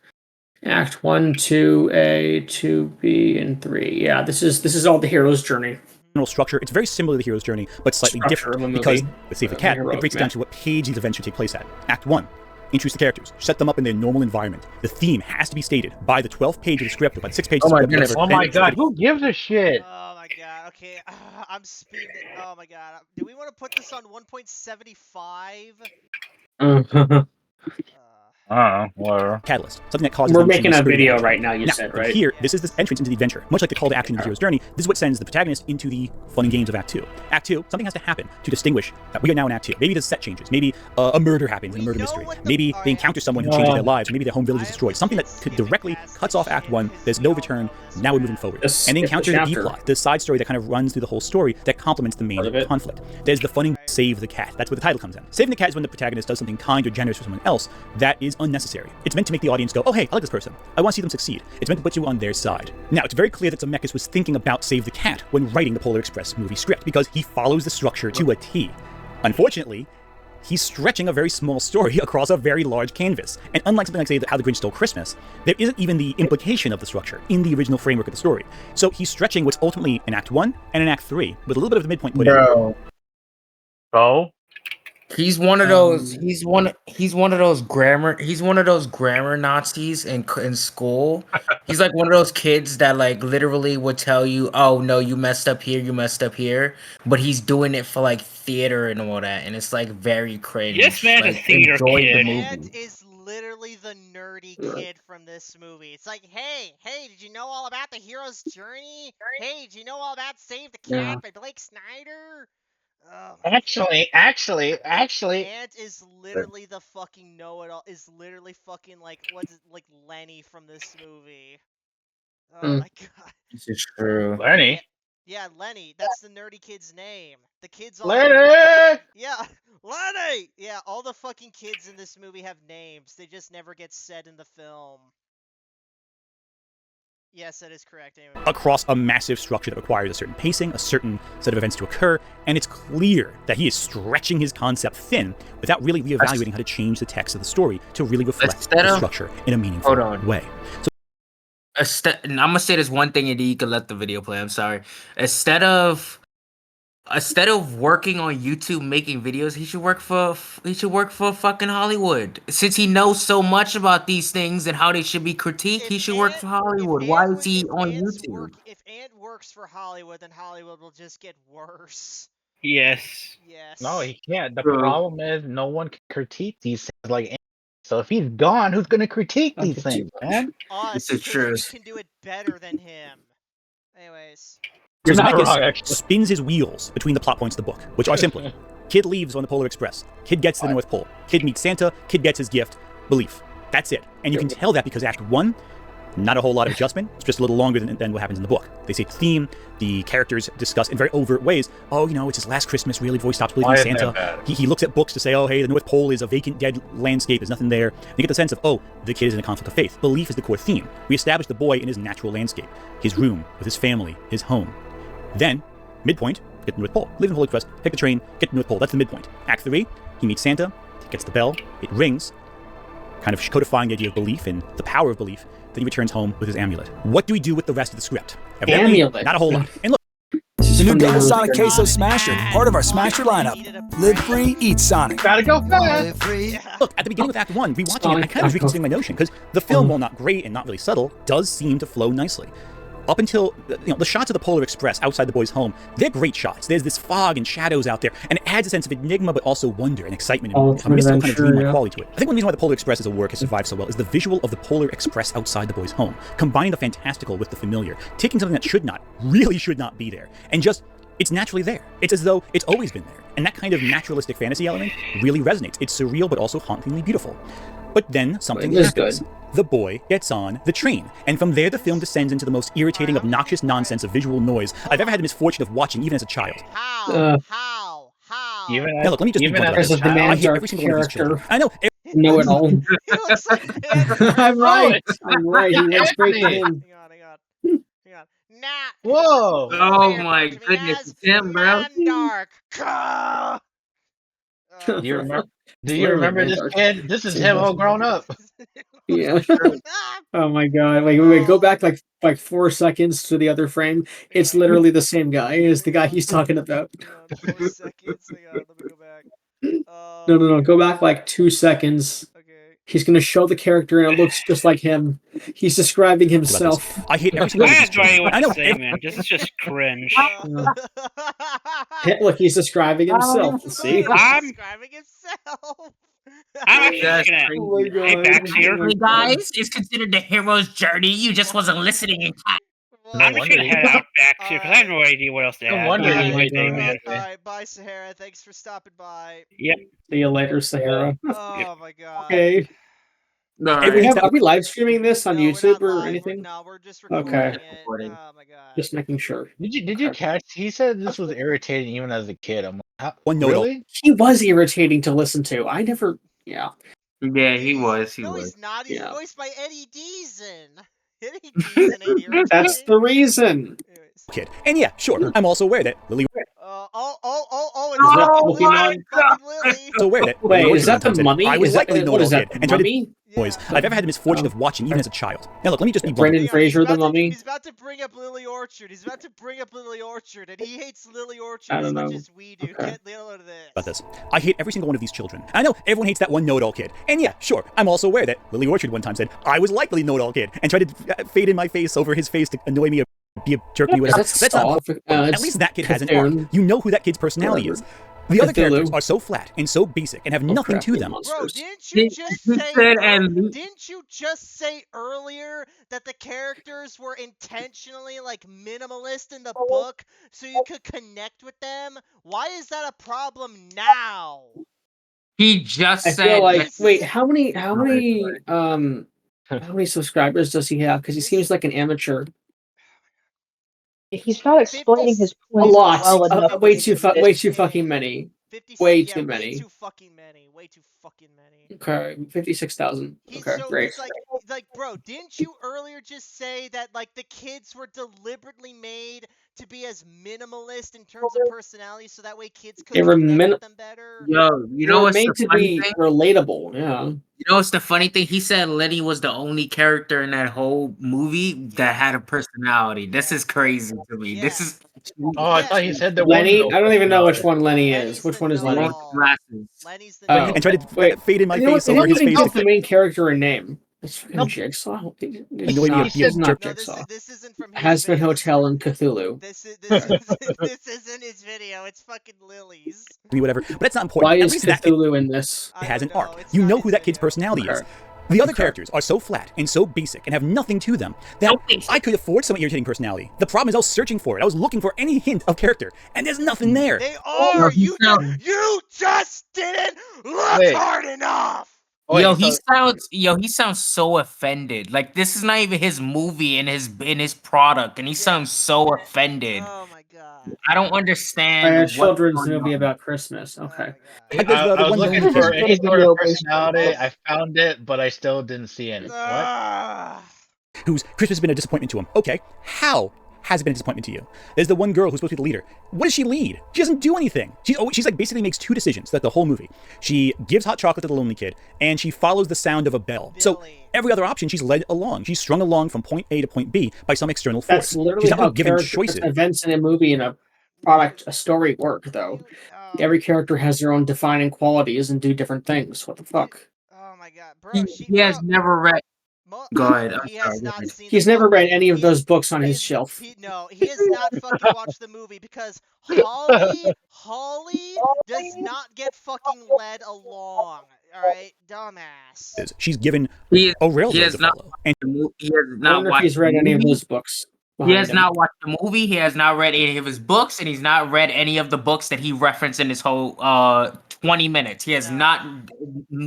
Act 1, 2A, 2B, and 3. Yeah, this is all the hero's journey. general structure, it's very similar to the hero's journey, but slightly different. Because with Save the Cat, it breaks down to what page these events should take place at. Act 1. Introduce the characters, set them up in their normal environment. The theme has to be stated by the 12th page of the script, or by the 6th page of the script. Goodness. Oh my god, who gives a shit? Oh my god, okay, I'm speeding it. Oh my god. Do we want to put this on 1.75? Whatever. Catalyst, something that causes. We're making a video right now. You said right. Here, this is the entrance into the adventure. Much like the call to action in the hero's journey, this is what sends the protagonist into the fun and games of Act 2. Act 2, something has to happen to distinguish that we are now in Act 2. Maybe the set changes. Maybe a murder happens in a murder mystery. Maybe they encounter someone who changes their lives. Maybe their home village is destroyed. Something that directly cuts off Act 1. There's no return. Now we're moving forward. And they encounter the B-plot, the side story that kind of runs through the whole story that complements the main conflict. There's the fun and Save the Cat. That's where the title comes in. Saving the Cat is when the protagonist does something kind or generous for someone else that is unnecessary. It's meant to make the audience go, oh hey, I like this person. I want to see them succeed. It's meant to put you on their side. Now, it's very clear that Zemeckis was thinking about Save the Cat when writing the Polar Express movie script, because he follows the structure to a T. Unfortunately, he's stretching a very small story across a very large canvas. And unlike something like, say, How the Grinch Stole Christmas, there isn't even the implication of the structure in the original framework of the story. So he's stretching what's ultimately in Act 1 and in Act 3, with a little bit of the midpoint put in. Bro. He's one of those. He's one of those grammar Nazis in school. He's like one of those kids that like literally would tell you, "Oh no, you messed up here, you messed up here," but he's doing it for like theater and all that, and it's like very cringe. Yes, man, like, a theater kid. Ant is literally the nerdy kid from this movie. It's like, hey, did you know all about the hero's journey? Hey, did you know all about Save the Cat by Blake Snyder? Actually. Ant is literally the fucking know-it-all. Is literally fucking like Lenny from this movie. Oh my god. This is true. Lenny. Yeah, Lenny. That's the nerdy kid's name. The kids all. Lenny. Yeah, Lenny. Yeah, all the fucking kids in this movie have names. They just never get said in the film. Yes, that is correct. Anyway. Across a massive structure that requires a certain pacing, a certain set of events to occur, and it's clear that he is stretching his concept thin without really reevaluating how to change the text of the story to really reflect the structure in a meaningful way. So, I'm gonna say this one thing, and then you can let the video play. I'm sorry. Instead of working on YouTube making videos, he should work for fucking Hollywood. Since he knows so much about these things and how they should be critiqued, he should work for Hollywood. Why is he on YouTube? If Ant works for Hollywood, then Hollywood will just get worse. Yes. No, he can't. The problem is no one can critique these things like Ant. So if he's gone, who's going to critique these things, man? Us, because we can do it better than him. Anyways. So Zemeckis spins his wheels between the plot points of the book, which are simply, kid leaves on the Polar Express, kid gets to the North Pole, kid meets Santa, kid gets his gift, belief. That's it. And you can tell that because Act 1, not a whole lot of adjustment. It's just a little longer than what happens in the book. They say the theme, the characters discuss in very overt ways, oh, you know, it's his last Christmas, really, before he stops believing in Santa. He looks at books to say, oh, hey, the North Pole is a vacant, dead landscape, there's nothing there. You get the sense of, oh, the kid is in a conflict of faith. Belief is the core theme. We establish the boy in his natural landscape, his room, with his family, his home. Then, midpoint, get to the North Pole. Leave the Polar Express, take the train, get to the North Pole. That's the midpoint. Act 3, he meets Santa, gets the bell, it rings, kind of codifying the idea of belief and the power of belief. Then he returns home with his amulet. What do we do with the rest of the script? Evidently, not a whole lot. And look, the new Panasonic Queso Smasher, part of our Smasher lineup. Live free, eat Sonic. Gotta go fast. Look, at the beginning of Act 1, rewatching it, I kind of reconsidering my notion, because the film, while not great and not really subtle, does seem to flow nicely. Up until, the shots of the Polar Express outside the boy's home, they're great shots. There's this fog and shadows out there, and it adds a sense of enigma, but also wonder and excitement and a mystical kind of dreamlike quality to it. I think one reason why the Polar Express as a work has survived so well is the visual of the Polar Express outside the boy's home, combining the fantastical with the familiar, taking something that really should not be there, and just, it's naturally there. It's as though it's always been there. And that kind of naturalistic fantasy element really resonates. It's surreal, but also hauntingly beautiful. But then something happens. The boy gets on the train, and from there the film descends into the most irritating, obnoxious nonsense of visual noise I've ever had the misfortune of watching, even as a child. How? Now look, let me just even as a demand character. I know. Know it all. I'm right. I'm right. He went straight to him. Hang on. Nah. Whoa! Oh my goodness, it's him, bro. Dark. Do you remember this kid? This is him all grown up. Yeah. Oh my god! Wait, go back like 4 seconds to the other frame. It's literally the same guy. It's the guy he's talking about. 4 seconds. Hang on, let me go back. No. Go back like 2 seconds. Okay. He's gonna show the character, and it looks just like him. He's describing himself. I hate every single I one of have these no idea children. what I to know say, man. This is just cringe. Look, he's describing himself. See? I'm describing himself. I'm actually That's looking at Oh my hey god. backs here. Hey guys, it's considered the hero's journey. You just wasn't listening in time. I'm just gonna head out backs here because I have no idea what else to add. wonder Have he a great day, man. Alright, bye, Sahara. Thanks for stopping by. Yep. See you later, Sahara. Oh my god. Okay. Alright. Are we live streaming this on No, we're YouTube not or live. anything? No, we're just recording Okay. it. Oh my god. Just making sure. Did you catch? He said this was irritating even as a kid. I'm like, One note. really? He was irritating to listen to. I never. Yeah. Yeah, he was. No, he's not. He's Yeah. voiced by Eddie Deason. Eddie Deason ain't irritating. That's the reason. kid. And yeah, sure, I'm also aware that Lily. It's Is that Lily, Pokemon? fucking Lily. So aware that Wait, Lily is that Orchard the mummy? I was Is that- likely what know is that, kid the and tried to mummy? boys I've ever had the misfortune of watching even as a child. Now look, let me just be blunt. Brendan Fraser, the mummy. He's about to bring up Lily Orchard. He's about to bring up Lily Orchard, and he hates Lily Orchard I as don't much know. as we do. Okay. Get Lilo to this. About this. I hate every single one of these children. I know everyone hates that one know-it-all kid. And yeah, sure, I'm also aware that Lily Orchard one time said I was likely know-it-all kid and tried to fade in my face over his face to annoy me or be a jerky, whatever. That's That's not soft. at least that kid has an arc. Cthulhu. You know who that kid's personality is. The other characters are so flat and so basic and have nothing to them. Bro, didn't you just say earlier that the characters were intentionally like minimalist in the book so you could connect with them? Why is that a problem now? He just I said. feel like wait, how many subscribers does he have? Because he seems like an amateur. He's not explaining his A point lot. well enough. Way too fucking many. Way too many. Way too fucking many. Way too fucking many. Okay, 56,000. Okay, great. It's like, bro, didn't you earlier just say that like the kids were deliberately made to be as minimalist in terms of personality, so that way kids could They were connect with them better? Yo, you They know were what's made the to funny be thing? relatable. Yeah. You know what's the funny thing? He said Lenny was the only character in that whole movie that had a personality. This is crazy to me. This is. Oh, I thought he said there Lenny. was I don't even know which one Lenny is. Which one is Lenny? Lenny's the Oh, And tried to wait. fade in my You know face what? They over don't his even face give to the main character a name. It's fucking Jigsaw. annoy me or be a jerk. Jigsaw. This isn't from his Has been video. Hotel and Cthulhu. This isn't his video. It's fucking Lily's. Whatever. But that's not important. Why At is least that kid Cthulhu in this? has an arc. You know who that kid's personality is. The other characters are so flat and so basic and have nothing to them that I could afford some irritating personality. The problem is I was searching for it. I was looking for any hint of character, and there's nothing there. They are. You just didn't look hard enough. He sounds so offended. Like this is not even his movie and his product, and he sounds so offended. Oh my god. I don't understand. A what's children's going movie on. about Christmas. Okay. I was looking for any sort of personality. I found it, but I still didn't see any. What? Whose Christmas has been a disappointment to him. Okay, how has it been a disappointment to you? There's the one girl who's supposed to be the leader. What does she lead? She doesn't do anything. She's like basically makes two decisions throughout the whole movie. She gives hot chocolate to the lonely kid, and she follows the sound of a bell. So every other option, she's led along. She's strung along from point A to point B by some external force. That's literally She's not how really given character choices. events in a movie and a story work, though. Every character has their own defining qualities and do different things. What the fuck? Oh my god, bro. He has never read. Go ahead. I'm He sorry, has go not ahead. seen. He's never read any of those books on his shelf. No, he has not fucking watched the movie because Holly does not get fucking led along. All right, dumbass. She's given He a railroad has to not. follow. He has I not wonder if watched he's read the any of movie. those books. He has behind him. not watched the movie. He has not read any of his books, and he's not read any of the books that he referenced in his whole 20 minutes. He has not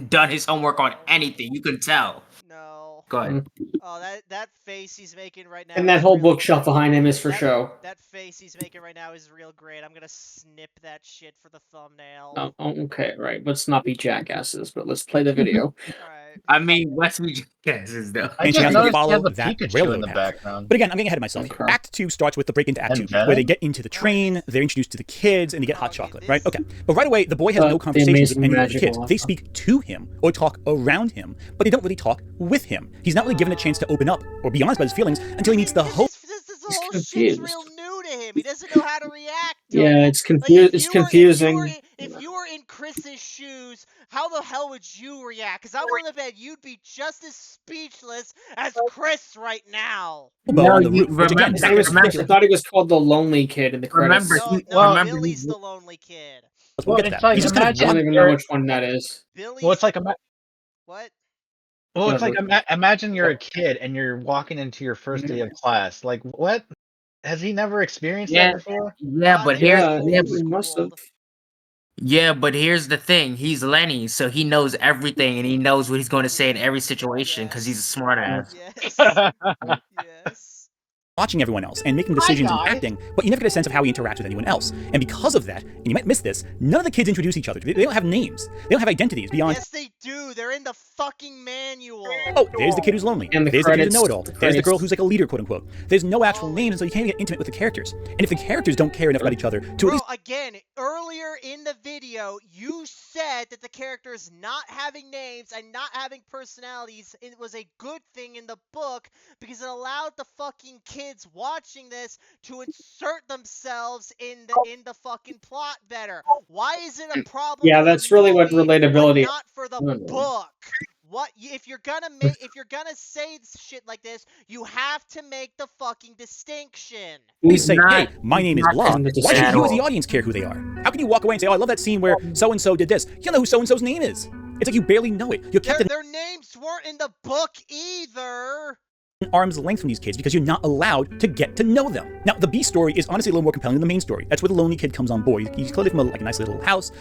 done his homework on anything. You can tell. No. Go ahead. Oh, that face he's making right now. And that is whole really bookshelf great. behind him is for show. That face he's making right now is real great. I'm gonna snip that shit for the thumbnail. Oh, okay, right. Let's not be jackasses, but let's play the video. Alright. I mean, let's be jackasses though. I And just you have noticed to he follow has a that Pikachu railroad in the path. background. But again, I'm getting ahead of myself. Okay. Act 2 starts with the break into Act 2, And Venom? where they get into the train, they're introduced to the kids, and they get hot chocolate, right? Okay. But right away, the boy has no The conversations with amazing any of the magical kids. offer. They speak to him or talk around him, but they don't really talk with him. He's not really given a chance to open up or be honest about his feelings until he meets the host. This He's whole confused. shit's real new to him. He doesn't know how to react to Yeah, it. it's confused. It's confusing. If you were in Chris's shoes, how the hell would you react? Because I'm willing to bet you'd be just as speechless as Chris right now. Bow on the roof, remember- which again, I thought he was called the Lonely Kid in the credits. Remember, No, Billy's the lonely kid. we'll get to it's that. like He's just kind I of don't even know which one that is. Billy's... Well, it's like What? Well, it's like imagine you're a kid and you're walking into your first day of class. Like, what? Has he never experienced that before? Yeah, but must have. but here's the thing. He's Lenny, so he knows everything, and he knows what he's going to say in every situation because he's a smart ass. Yes. Yes. watching everyone else and making decisions and acting, but you never get a sense of how he interacts with anyone else. And because of that, and you might miss this, none of the kids introduce each other. They don't have names. They don't have identities beyond... Yes, they do. They're in the fucking manual. Oh, there's the kid who's lonely. And there's the kid who's a know-it-all. the There's the girl credits. who's like a leader, quote-unquote. There's no actual names, so you can't even get intimate with the characters. And if the characters don't care enough about each other to at Bro, least... again, earlier in the video, you said that the characters not having names and not having personalities, it was a good thing in the book because it allowed the fucking kids watching this to insert themselves in the fucking plot better. Why is it a problem? Yeah, for the that's really what movie, relatability. but not for the book. What if you're gonna say shit like this, you have to make the fucking distinction. They say, hey, my name is blah. Why should you as the audience care who they are? How can you walk away and say, oh, I love that scene where so-and-so did this? You don't know who so-and-so's name is. It's like you barely know it. You're kept Their names weren't in the book either. arm's length from these kids because you're not allowed to get to know them. Now, the B story is honestly a little more compelling than the main story. That's where the lonely kid comes on board. He's clearly from a nice little house.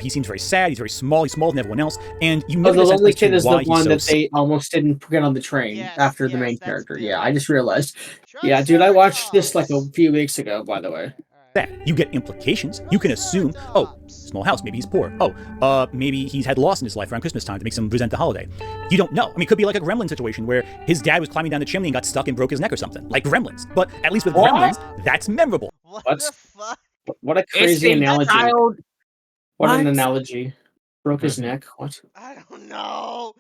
He seems very sad. He's very small. He's smaller than everyone else. And you Oh, never the get a sense lonely as to kid is the why he's one so that they almost didn't get on the train after the main character. Yeah, I just realized. Yeah, dude, I watched this like a few weeks ago, by the way. that. You get implications. You can assume, oh, small house, maybe he's poor. Oh, maybe he's had loss in his life around Christmas time to make him resent the holiday. You don't know. I mean, it could be like a Gremlin situation where his dad was climbing down the chimney and got stuck and broke his neck or something, like Gremlins. But at least with Gremlins, that's memorable. What the fuck? What a crazy analogy. What an analogy. Broke his Mm-hmm. neck. What? I don't know.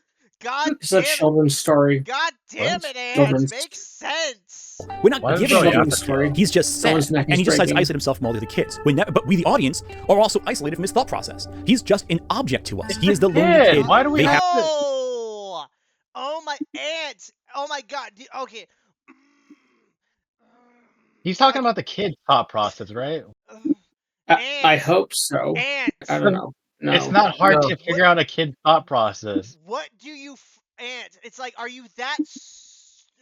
God It's a children's story. God damn it, Ant. Children's- Makes sense. We're not Why is giving it him children's story? He's just sad, Someone's neck and is he decides to breaking. isolate himself from all the other kids. But we, the audience, are also isolated from his thought process. He's just an object to us. He is the lonely kid. Why do we They have to... Oh my Ant. Oh my God. Okay. He's talking about the kid's thought process, right? I hope so. Ant. I don't know. No. It's not hard to figure out a kid's thought process. What do you Ant? It's like, are you that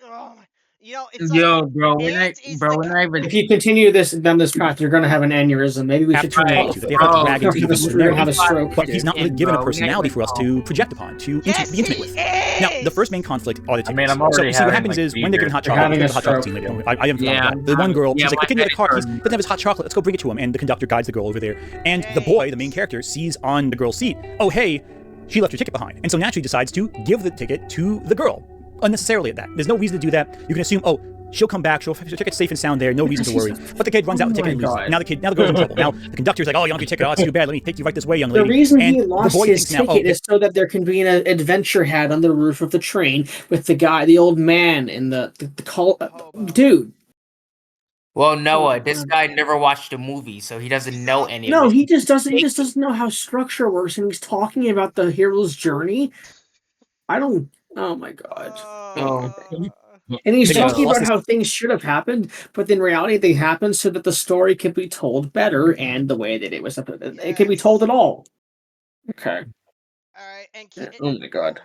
oh my, you know, it's Yo, like bro, If you continue down this path, you're gonna have an aneurysm. Maybe we should turn it off. They have to drag into the You're gonna have a stroke. But he's not really given a Bro, personality for us to project upon, to be intimate with. Now, the first main conflict are the tickets. I mean, I'm so already see, what having, happens like, is when they're given hot They're chocolate, having they a get the hot chocolate stroke. scene. I haven't forgotten Yeah. about that. The one girl, Yeah, she's like, my the kid needs a car keys, head doesn't have his hot chocolate. Let's go bring it to him. And the conductor guides the girl over there. And the boy, the main character, sees on the girl's seat, oh, hey, she left her ticket behind. And so naturally decides to give the ticket to the girl. Unnecessarily at that. There's no reason to do that. You can assume, oh, she'll come back, she'll check it safe and sound there, no reason to worry. But the kid runs out with the ticket and loses. Now the girl's in trouble. Now the conductor's like, oh, you don't have your ticket, oh, it's too bad, let me take you right this way, young lady. The reason and he lost the boy his thinks now, ticket is so that there can be an adventure had on the roof of the train with the old man in the call. Dude. Well, Noah, this guy never watched a movie, so he doesn't know any No, of it. he just doesn't know how structure works, and he's talking about the hero's journey. I don't. Oh my god. Oh. And he's talking about how things should have happened, but in reality, they happened so that the story could be told better, and the way that it was, it could be told at all. Okay. All right, and Oh my god.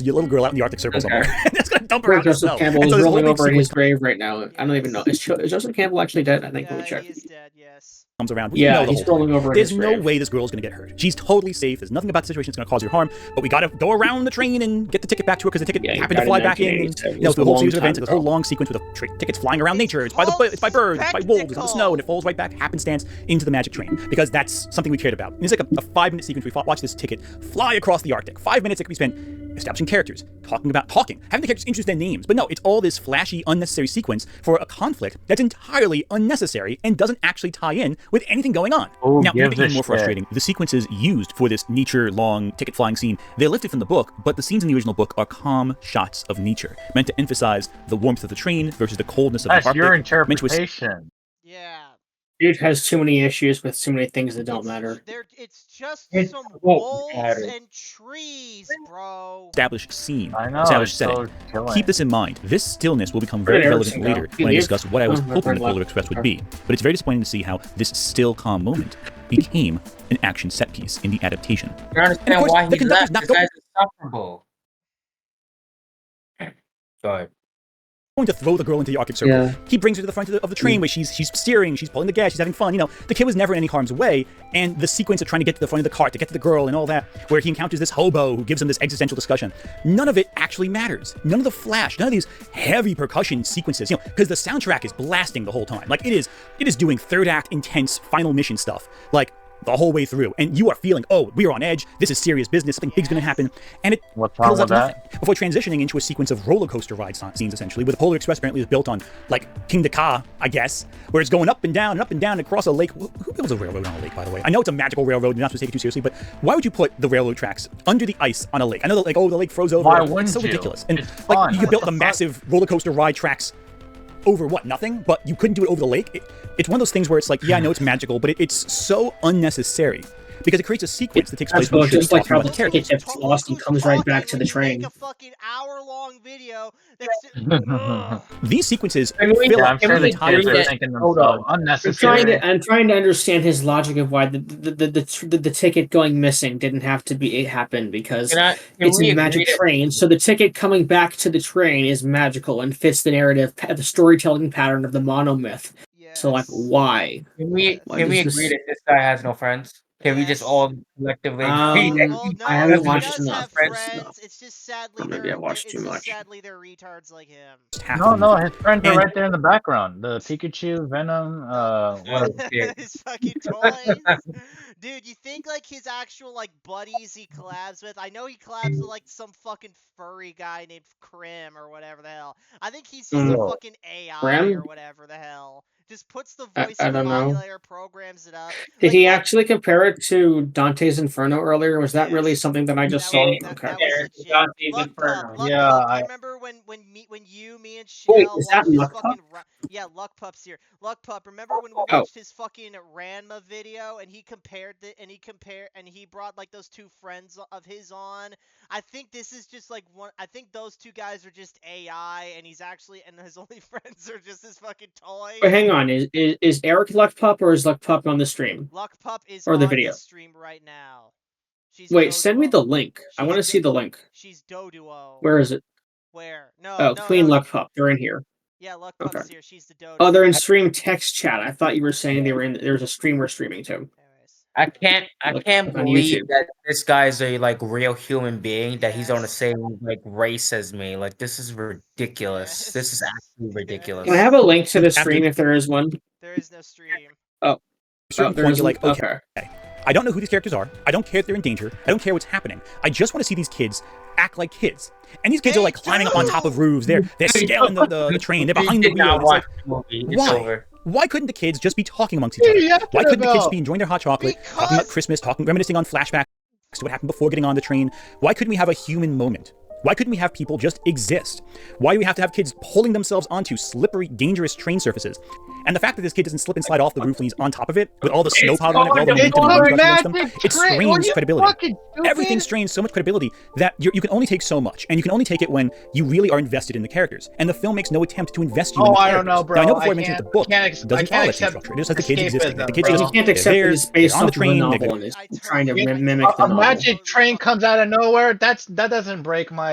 your little girl out in the Arctic Circle somewhere. It's gonna dump her Poor out in the Joseph snow. Campbell And is so this rolling whole big over in his sequence- grave right now. I don't even know. Is Joseph Campbell actually dead? I think we'll check. He is dead, yes. comes around. We Yeah, know the he's whole rolling time. over in There's his no grave. way this girl's gonna get hurt. She's totally safe. There's nothing about the situation that's gonna cause her harm. But we gotta go around the train and get the ticket back to her because the ticket happened to fly back in. And, through the whole series of events, the whole long sequence with the tickets flying around nature. It's by birds, it's by wolves, it's in the snow, and it falls right back happenstance into the magic train because that's something we cared about. And it's like a 5-minute sequence. We watch this ticket fly across the Arctic. 5 minutes that could be spent establishing characters, having the characters introduce their names. But no, it's all this flashy, unnecessary sequence for a conflict that's entirely unnecessary and doesn't actually tie in with anything going on. Now, to make it even more frustrating, the sequences used for this nature-long ticket flying scene, they're lifted from the book, but the scenes in the original book are calm shots of nature, meant to emphasize the warmth of the train versus the coldness of the Arctic. That's your interpretation. Yeah. Dude has too many issues with too many things that don't matter. It's just some wolves and trees, bro. Established scene, I know, established it's setting. so killing. Keep this in mind. This stillness will become very relevant later when I discuss what I was hoping the Polar Express would be. But it's very disappointing to see how this still calm moment became an action set piece in the adaptation. You understand why he left? This guy's insufferable. Go ahead. Going to throw the girl into the Arctic Circle. Yeah. He brings her to the front of the train where she's steering, she's pulling the gas, she's having fun. You know, the kid was never in any harm's way. And the sequence of trying to get to the front of the cart, to get to the girl and all that, where he encounters this hobo who gives him this existential discussion, none of it actually matters. None of the flash, none of these heavy percussion sequences, you know, because the soundtrack is blasting the whole time. Like it is doing third act intense final mission stuff. Like the whole way through, and you are feeling, oh, we are on edge, this is serious business, something big's gonna happen, and it fills up nothing before transitioning into a sequence of roller coaster ride scenes, essentially, where the Polar Express apparently is built on, like, King Ka, I guess, where it's going up and down across a lake. Who builds a railroad on a lake, by the way? I know it's a magical railroad, you're not supposed to take it too seriously, but why would you put the railroad tracks under the ice on a lake? I know that, like, oh, the lake froze over. Why wouldn't it's so you? ridiculous. And, it's like, fun. you could build the massive roller coaster ride tracks over what, nothing? But you couldn't do it over the lake? It's one of those things where it's like, yeah, I know it's magical, but it's so unnecessary. Because it creates a sequence that takes place when just like how the ticket gets lost and comes right back to the train. Make a fucking hour-long video that's these sequences fill up the entire unnecessary. I'm trying to understand his logic of why the ticket going missing didn't have to be happen because it's a magic train. So the ticket coming back to the train is magical and fits the narrative, the storytelling pattern of the monomyth. Yes. So like, why? Can we agree that this guy has no friends? Can we just all collectively agree that no, I haven't watched enough. Friends. It's just sadly maybe I watched too much. Sadly, they're retards like him. No, his friends are right there in the background. The Pikachu, Venom, his fucking toys. Dude, you think like his actual like buddies he collabs with? I know he collabs with like some fucking furry guy named Krim or whatever the hell. I think he's just a fucking AI or whatever the hell. Just puts the voice in the modulator, programs it up. Did he actually compare it to Dante's Inferno earlier? Was that really something that I just saw? Dante's Inferno. Yeah, I remember when you, me, and Shell watched his fucking Luck Pup's here. Luck Pup, remember when we watched his fucking Ranma video and he compared and he brought like those two friends of his on? I think this is just like one. I think those two guys are just AI, and his only friends are just his fucking toys. Wait, hang on. Is Eric Luck Pup or is Luck Pup on the stream? Luck Pup is on the video stream right now. Wait, send me the link. I want to see the link. She's Doduo. Where is it? Where? Queen Luck Pup. They're in here. Yeah, Luck Pup's here. She's the Doduo. Oh, they're in stream text chat. I thought you were saying they were in. There's a stream we're streaming to. I can't believe that this guy's a like real human being, that he's on the same like race as me. Like this is ridiculous. Yes. This is actually ridiculous. Can I have a link to the stream if there is one? There is no stream. At a certain point, you're like, okay. I don't know who these characters are. I don't care if they're in danger. I don't care what's happening. I just want to see these kids act like kids. And these kids are like climbing up on top of roofs. They're scaling the train. They're behind the wheel. It's like, why? Why couldn't the kids just be talking amongst each other? Why couldn't the kids be enjoying their hot chocolate, talking about Christmas, reminiscing on flashbacks to what happened before getting on the train? Why couldn't we have a human moment? Why couldn't we have people just exist? Why do we have to have kids pulling themselves onto slippery, dangerous train surfaces? And the fact that this kid doesn't slip and slide off the roof when he's on top of it, with all the snow piled on it, with all the momentum and against them, it strains credibility. Everything strains so much credibility that you can only take so much, and you can only take it when you really are invested in the characters. And the film makes no attempt to invest you in the characters. I don't know, bro. Now, I know before I mentioned that the book doesn't follow that same structure. It just has the kids existing. The kids just can't accept that it's based on the train. Trying to mimic the novel. A magic train comes out of nowhere. That doesn't break my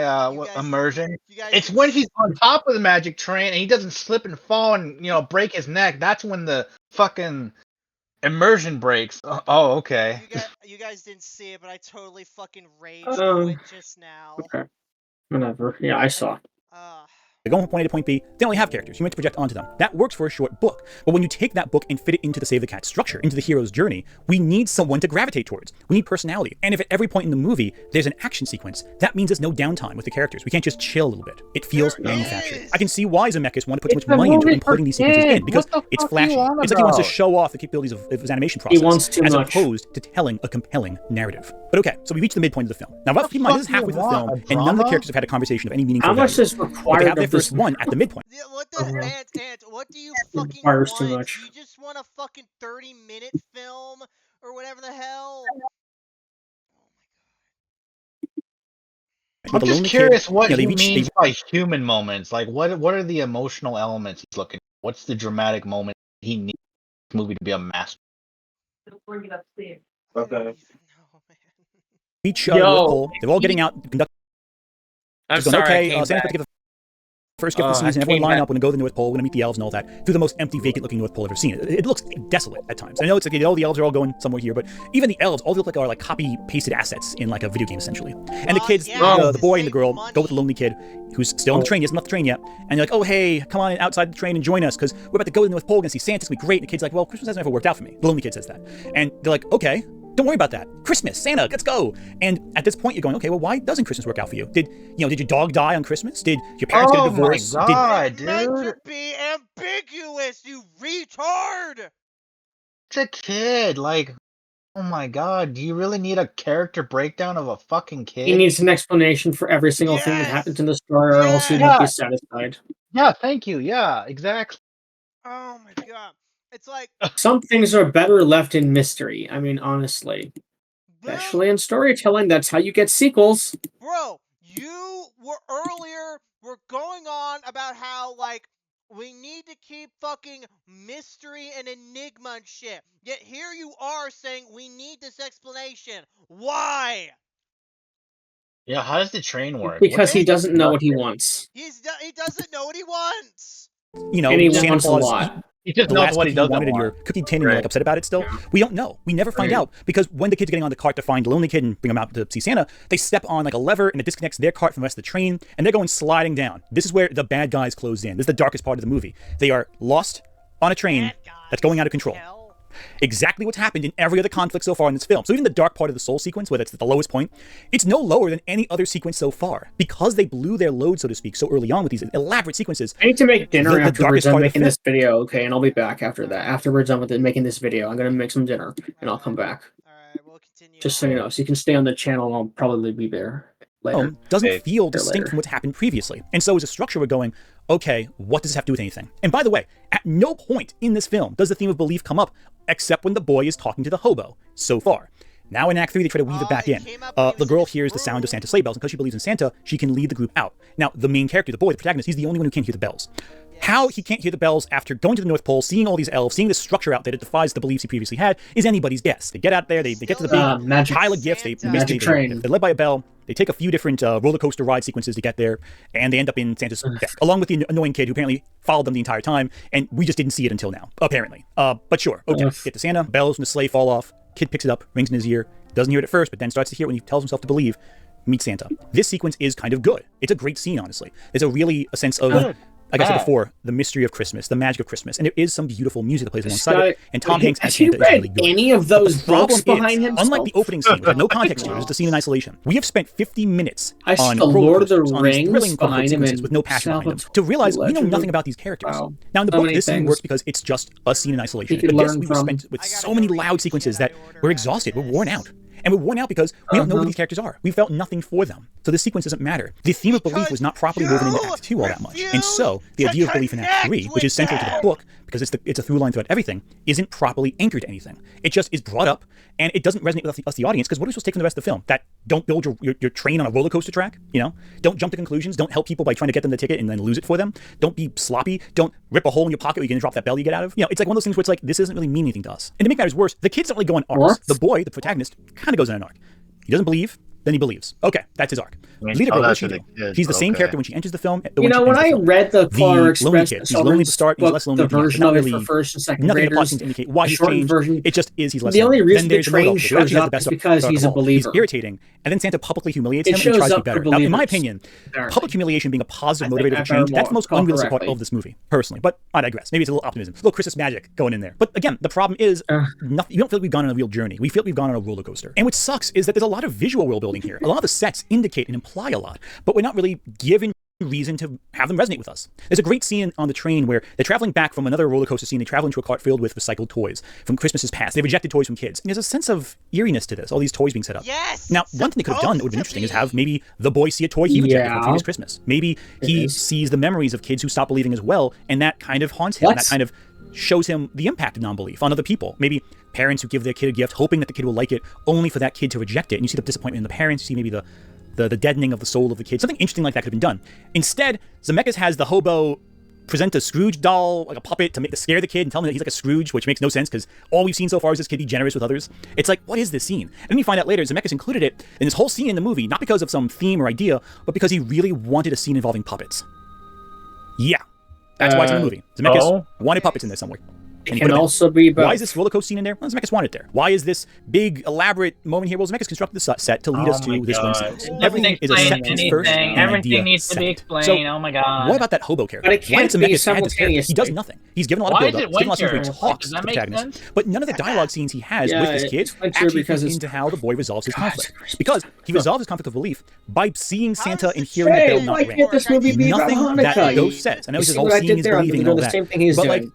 immersion. It's when he's on top of the magic train and he doesn't slip and fall and break his neck. That's when the fucking Immersion breaks. Oh, okay. You guys didn't see it, but I totally fucking rage quit just now. Okay. Whatever. Yeah, I saw. They're going from point A to point B, they only have characters. You meant to project onto them. That works for a short book. But when you take that book and fit it into the Save the Cat structure, into the hero's journey, we need someone to gravitate towards. We need personality. And if at every point in the movie there's an action sequence, that means there's no downtime with the characters. We can't just chill a little bit. It feels manufactured. I can see why Zemeckis wanted to put so much money into putting these sequences in, because it's flashy. It's like he wants to show off the capabilities of his animation process, he wants too as much. opposed to telling a compelling narrative. But okay, so we reached the midpoint of the film. Now, keep in mind, this is halfway through the film, and none of the characters have had a conversation of any meaningful How much value. is required they have their of this first one at the midpoint. Yeah, what the Ant, what do you fucking requires want? too much. You just want a fucking 30-minute film or whatever the hell? I'm just curious what he means by human moments. Like, what are the emotional elements he's looking for? What's the dramatic moment he needs this movie to be a masterpiece? Bring it upstairs. Okay. Each North Pole, they're all getting out. I'm going, sorry, okay, I came Santa's back. about to give the first gift of the season. Everyone line up. We're going to go to the North Pole. We're going to meet the elves and all that. Through the most empty, vacant-looking North Pole I've ever seen. It looks desolate at times. I know it's like, the elves are all going somewhere here, but even the elves, all they look like are like copy-pasted assets in like a video game, essentially. And the kids, the boy and the girl, go with the lonely kid who's still on the train. He hasn't left the train yet. And they're like, oh, hey, come on outside the train and join us, because we're about to go to the North Pole and see Santa. It's going to be great. And the kid's like, well, Christmas hasn't ever worked out for me. The lonely kid says that. And they're like, okay, don't worry about that. Christmas, Santa, let's go. And at this point, you're going, okay, well, why doesn't Christmas work out for you? Did your dog die on Christmas? Did your parents get a divorce? Oh my God, dude! Meant to be ambiguous, you retard! It's a kid. Like, oh my God, do you really need a character breakdown of a fucking kid? He needs an explanation for every single thing that happens in the story, or else he won't be satisfied. Yeah, thank you. Yeah, exactly. Oh my God. It's like some things are better left in mystery. I mean, honestly, especially in storytelling, that's how you get sequels. Bro, you were going on about how like we need to keep fucking mystery and enigma and shit. Yet here you are saying we need this explanation. Why? Yeah, how does the train work? Because he doesn't know what he wants. He doesn't know what he wants. You know, and he Santa wants Claus, a lot. He just knows what he doesn't wanted in your want. cookie tin and you're like upset about it still. We don't know. We never find out, because when the kid's getting on the cart to find the lonely kid and bring him out to see Santa, they step on like a lever and it disconnects their cart from the rest of the train, and they're going sliding down. This is where the bad guys close in. This is the darkest part of the movie. They are lost on a train that's going out of control. Exactly what's happened in every other conflict so far in this film. So even the dark part of the soul sequence, where that's at the lowest point, it's no lower than any other sequence so far, because they blew their load, so to speak, so early on with these elaborate sequences. I need to make dinner after we're done making this video, okay? And I'll be back after that. After we're done with making this video, I'm gonna make some dinner, and I'll come back. Alright, we'll continue. Just so you know, so you can stay on the channel, and I'll probably be there later. Doesn't feel distinct from what's happened previously. And so as a structure, we're going, okay, what does this have to do with anything? And by the way, at no point in this film does the theme of belief come up, except when the boy is talking to the hobo, so far. Now in Act 3, they try to weave it back in. The girl hears the sound of Santa's sleigh bells, and because she believes in Santa, she can lead the group out. Now, the main character, the boy, the protagonist, he's the only one who can't hear the bells. How he can't hear the bells after going to the North Pole, seeing all these elves, seeing this structure out there that defies the beliefs he previously had, is anybody's guess. They get out there, they get to the big pile of gifts, they're led by a bell, they take a few different roller coaster ride sequences to get there, and they end up in Santa's deck, along with the annoying kid who apparently followed them the entire time, and we just didn't see it until now, apparently. But sure, okay, get to Santa, bells from the sleigh fall off, kid picks it up, rings in his ear, doesn't hear it at first, but then starts to hear it when he tells himself to believe, meet Santa. This sequence is kind of good. It's a great scene, honestly. There's a sense of, like I said before, the mystery of Christmas, the magic of Christmas, and there is some beautiful music that plays alongside it. And Tom Hanks as Santa is really good. Any of those books behind him? Unlike the opening scene, with no context here, just a scene in isolation. We have spent 50 minutes on the Lord of the Rings Rings behind him with no passion behind them, to realize we know nothing about these characters. Now in the book, this scene works because it's just a scene in isolation. But this we spent with so many loud sequences that we're exhausted, we're worn out. And we're worn out because we don't know who these characters are. We felt nothing for them. So this sequence doesn't matter. The theme of belief was not properly woven into Act 2 all that much. And so the idea of belief in Act 3, which is central to the book, because it's a through line throughout everything, isn't properly anchored to anything. It just is brought up, and it doesn't resonate with us, the audience, because what are we supposed to take from the rest of the film? That don't build your train on a roller coaster track, you know? Don't jump to conclusions, don't help people by trying to get them the ticket and then lose it for them. Don't be sloppy, don't rip a hole in your pocket where you're gonna drop that bell you get out of. You know, it's like one of those things where it's like, this doesn't really mean anything to us. And to make matters worse, the kids don't really go on arcs. The boy, the protagonist, kind of goes on an arc. He doesn't believe, then he believes. Okay, that's his arc. I mean, Lita oh, girl, what that's does she what do? it is, She's the but same okay. character when she enters the film. You know, when I read the Polar Express, kid, he's lonely at the start, he's less lonely at the end. version Not of it really, for first and second nothing in the plot graders, seems to indicate why the he's shortened changed. version. It just is he's less The only lonely. reason Then the there's the middle, train which shows actually has the up best is because arc he's of a all. believer. He's irritating, and then Santa publicly humiliates It him and he shows tries to up be for better. Now, in my believers, opinion, apparently. public humiliation being a positive I think motivator I of change, found that's the most call unrealistic part correctly. of this movie, personally. But I digress. Maybe it's a little optimism, a little Christmas magic going in there. But again, the problem is, nothing, you don't feel like we've gone on a real journey. We feel like we've gone on a roller coaster. And what sucks is that there's a lot of visual world building here. A lot of the sets indicate and imply a lot, but we're not really given reason to have them resonate with us. There's a great scene on the train where they're traveling back from another roller coaster scene. They travel into a cart filled with recycled toys from Christmas's past. They rejected toys from kids. And there's a sense of eeriness to this, all these toys being set up. Yes! Now, one thing they could have done that would have been interesting is have maybe the boy see a toy he rejected from previous Christmas. Maybe he sees the memories of kids who stop believing as well, and that kind of haunts him. That kind of shows him the impact of non-belief on other people. Maybe parents who give their kid a gift hoping that the kid will like it, only for that kid to reject it. And you see the disappointment in the parents, you see maybe the deadening of the soul of the kid. Something interesting like that could have been done. Instead, Zemeckis has the hobo present a Scrooge doll, like a puppet, to scare the kid and tell him that he's like a Scrooge, which makes no sense because all we've seen so far is this kid be generous with others. It's like, what is this scene? And then you find out later, Zemeckis included it in this whole scene in the movie, not because of some theme or idea, but because he really wanted a scene involving puppets. Yeah, that's why it's in the movie. Zemeckis wanted puppets in there somewhere. It can also be about... Why is this roller coaster scene in there? Well, Zemeckis wanted it there. Why is this big, elaborate moment here? Well, Zemeckis constructed the set to lead us to this one sequence. Everything is a set piece first, and an idea needs to be second. explained. So, Oh my god. what about that hobo character? But it can't Why be did Zemeckis add this character? He does simultaneously. nothing. He's given a lot of build-up. He's given a lot of scenes where he talks to the protagonist. But none of the dialogue scenes he has with this kid actually fit into how the boy resolves his conflict. Because he resolves his conflict of belief by seeing Santa and hearing that they'll not why can't this movie be about nothing that Hanukkah? Ghost says. I know You he's see all what I seeing did is there? I'm believing and doing all the that. same thing he's But doing.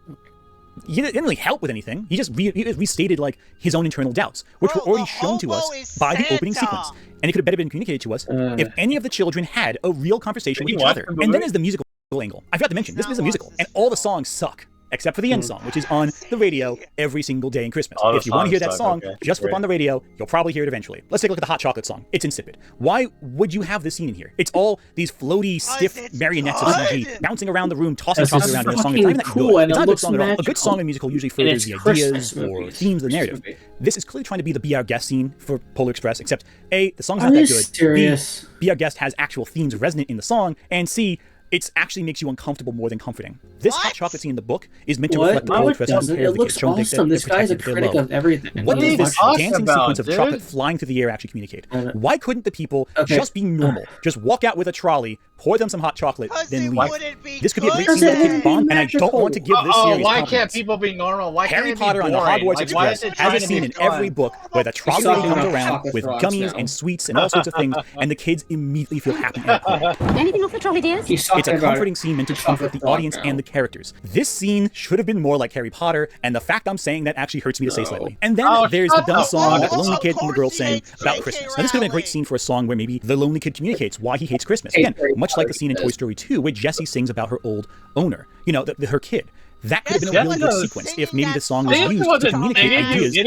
he didn't really help with anything. He just restated like his own internal doubts, which were already shown to us by the opening sequence, and it could have better been communicated to us if any of the children had a real conversation with each other. And then there's the musical angle. I forgot to mention, this is a musical, and all the songs suck. Except for the end song, which is on the radio every single day in Christmas. If you want to hear that song, just flip on the radio. You'll probably hear it eventually. Let's take a look at the Hot Chocolate song. It's insipid. Why would you have this scene in here? It's all these floaty, stiff marionettes of CG bouncing around the room, tossing chocolate around in a song. It's not even that good. It's not a good song at all. A good song in a musical usually furthers the ideas or themes of the narrative. This is clearly trying to be the Be Our Guest scene for Polar Express, except A, the song's not that good. B, Be Our Guest has actual themes resonant in the song, and C, it actually makes you uncomfortable more than comforting. This hot chocolate scene in the book is meant to reflect the Polar Express and it looks awesome. This guy's a critic of everything. What does this dancing sequence of chocolate flying through the air actually communicate? Why couldn't the people just be normal? Just walk out with a trolley, pour them some hot chocolate, then leave. This could be a great scene where the kids bond, and I don't want to give this series why compliments. can't people be normal? Why can't Harry it be Potter on the boring? Hogwarts Like, why Express is it has trying a to scene be in fun? every book where the trolley talking comes about around chocolate with frogs gummies now. and sweets and all sorts of things, and the kids immediately feel happy and at home. Anything off the trolley, dears? It's a comforting scene meant to comfort the audience and the characters. This scene should have been more like Harry Potter, and the fact I'm saying that actually hurts me to say slightly. And then there's the dumb song that the lonely kid and the girl sing about Christmas. Now this could have been a great scene for a song where maybe the lonely kid communicates why he hates Christmas. Again, much like the scene in Toy Story 2 where Jessie sings about her old owner, her kid. That could have been a really good sequence if maybe the song was used to communicate ideas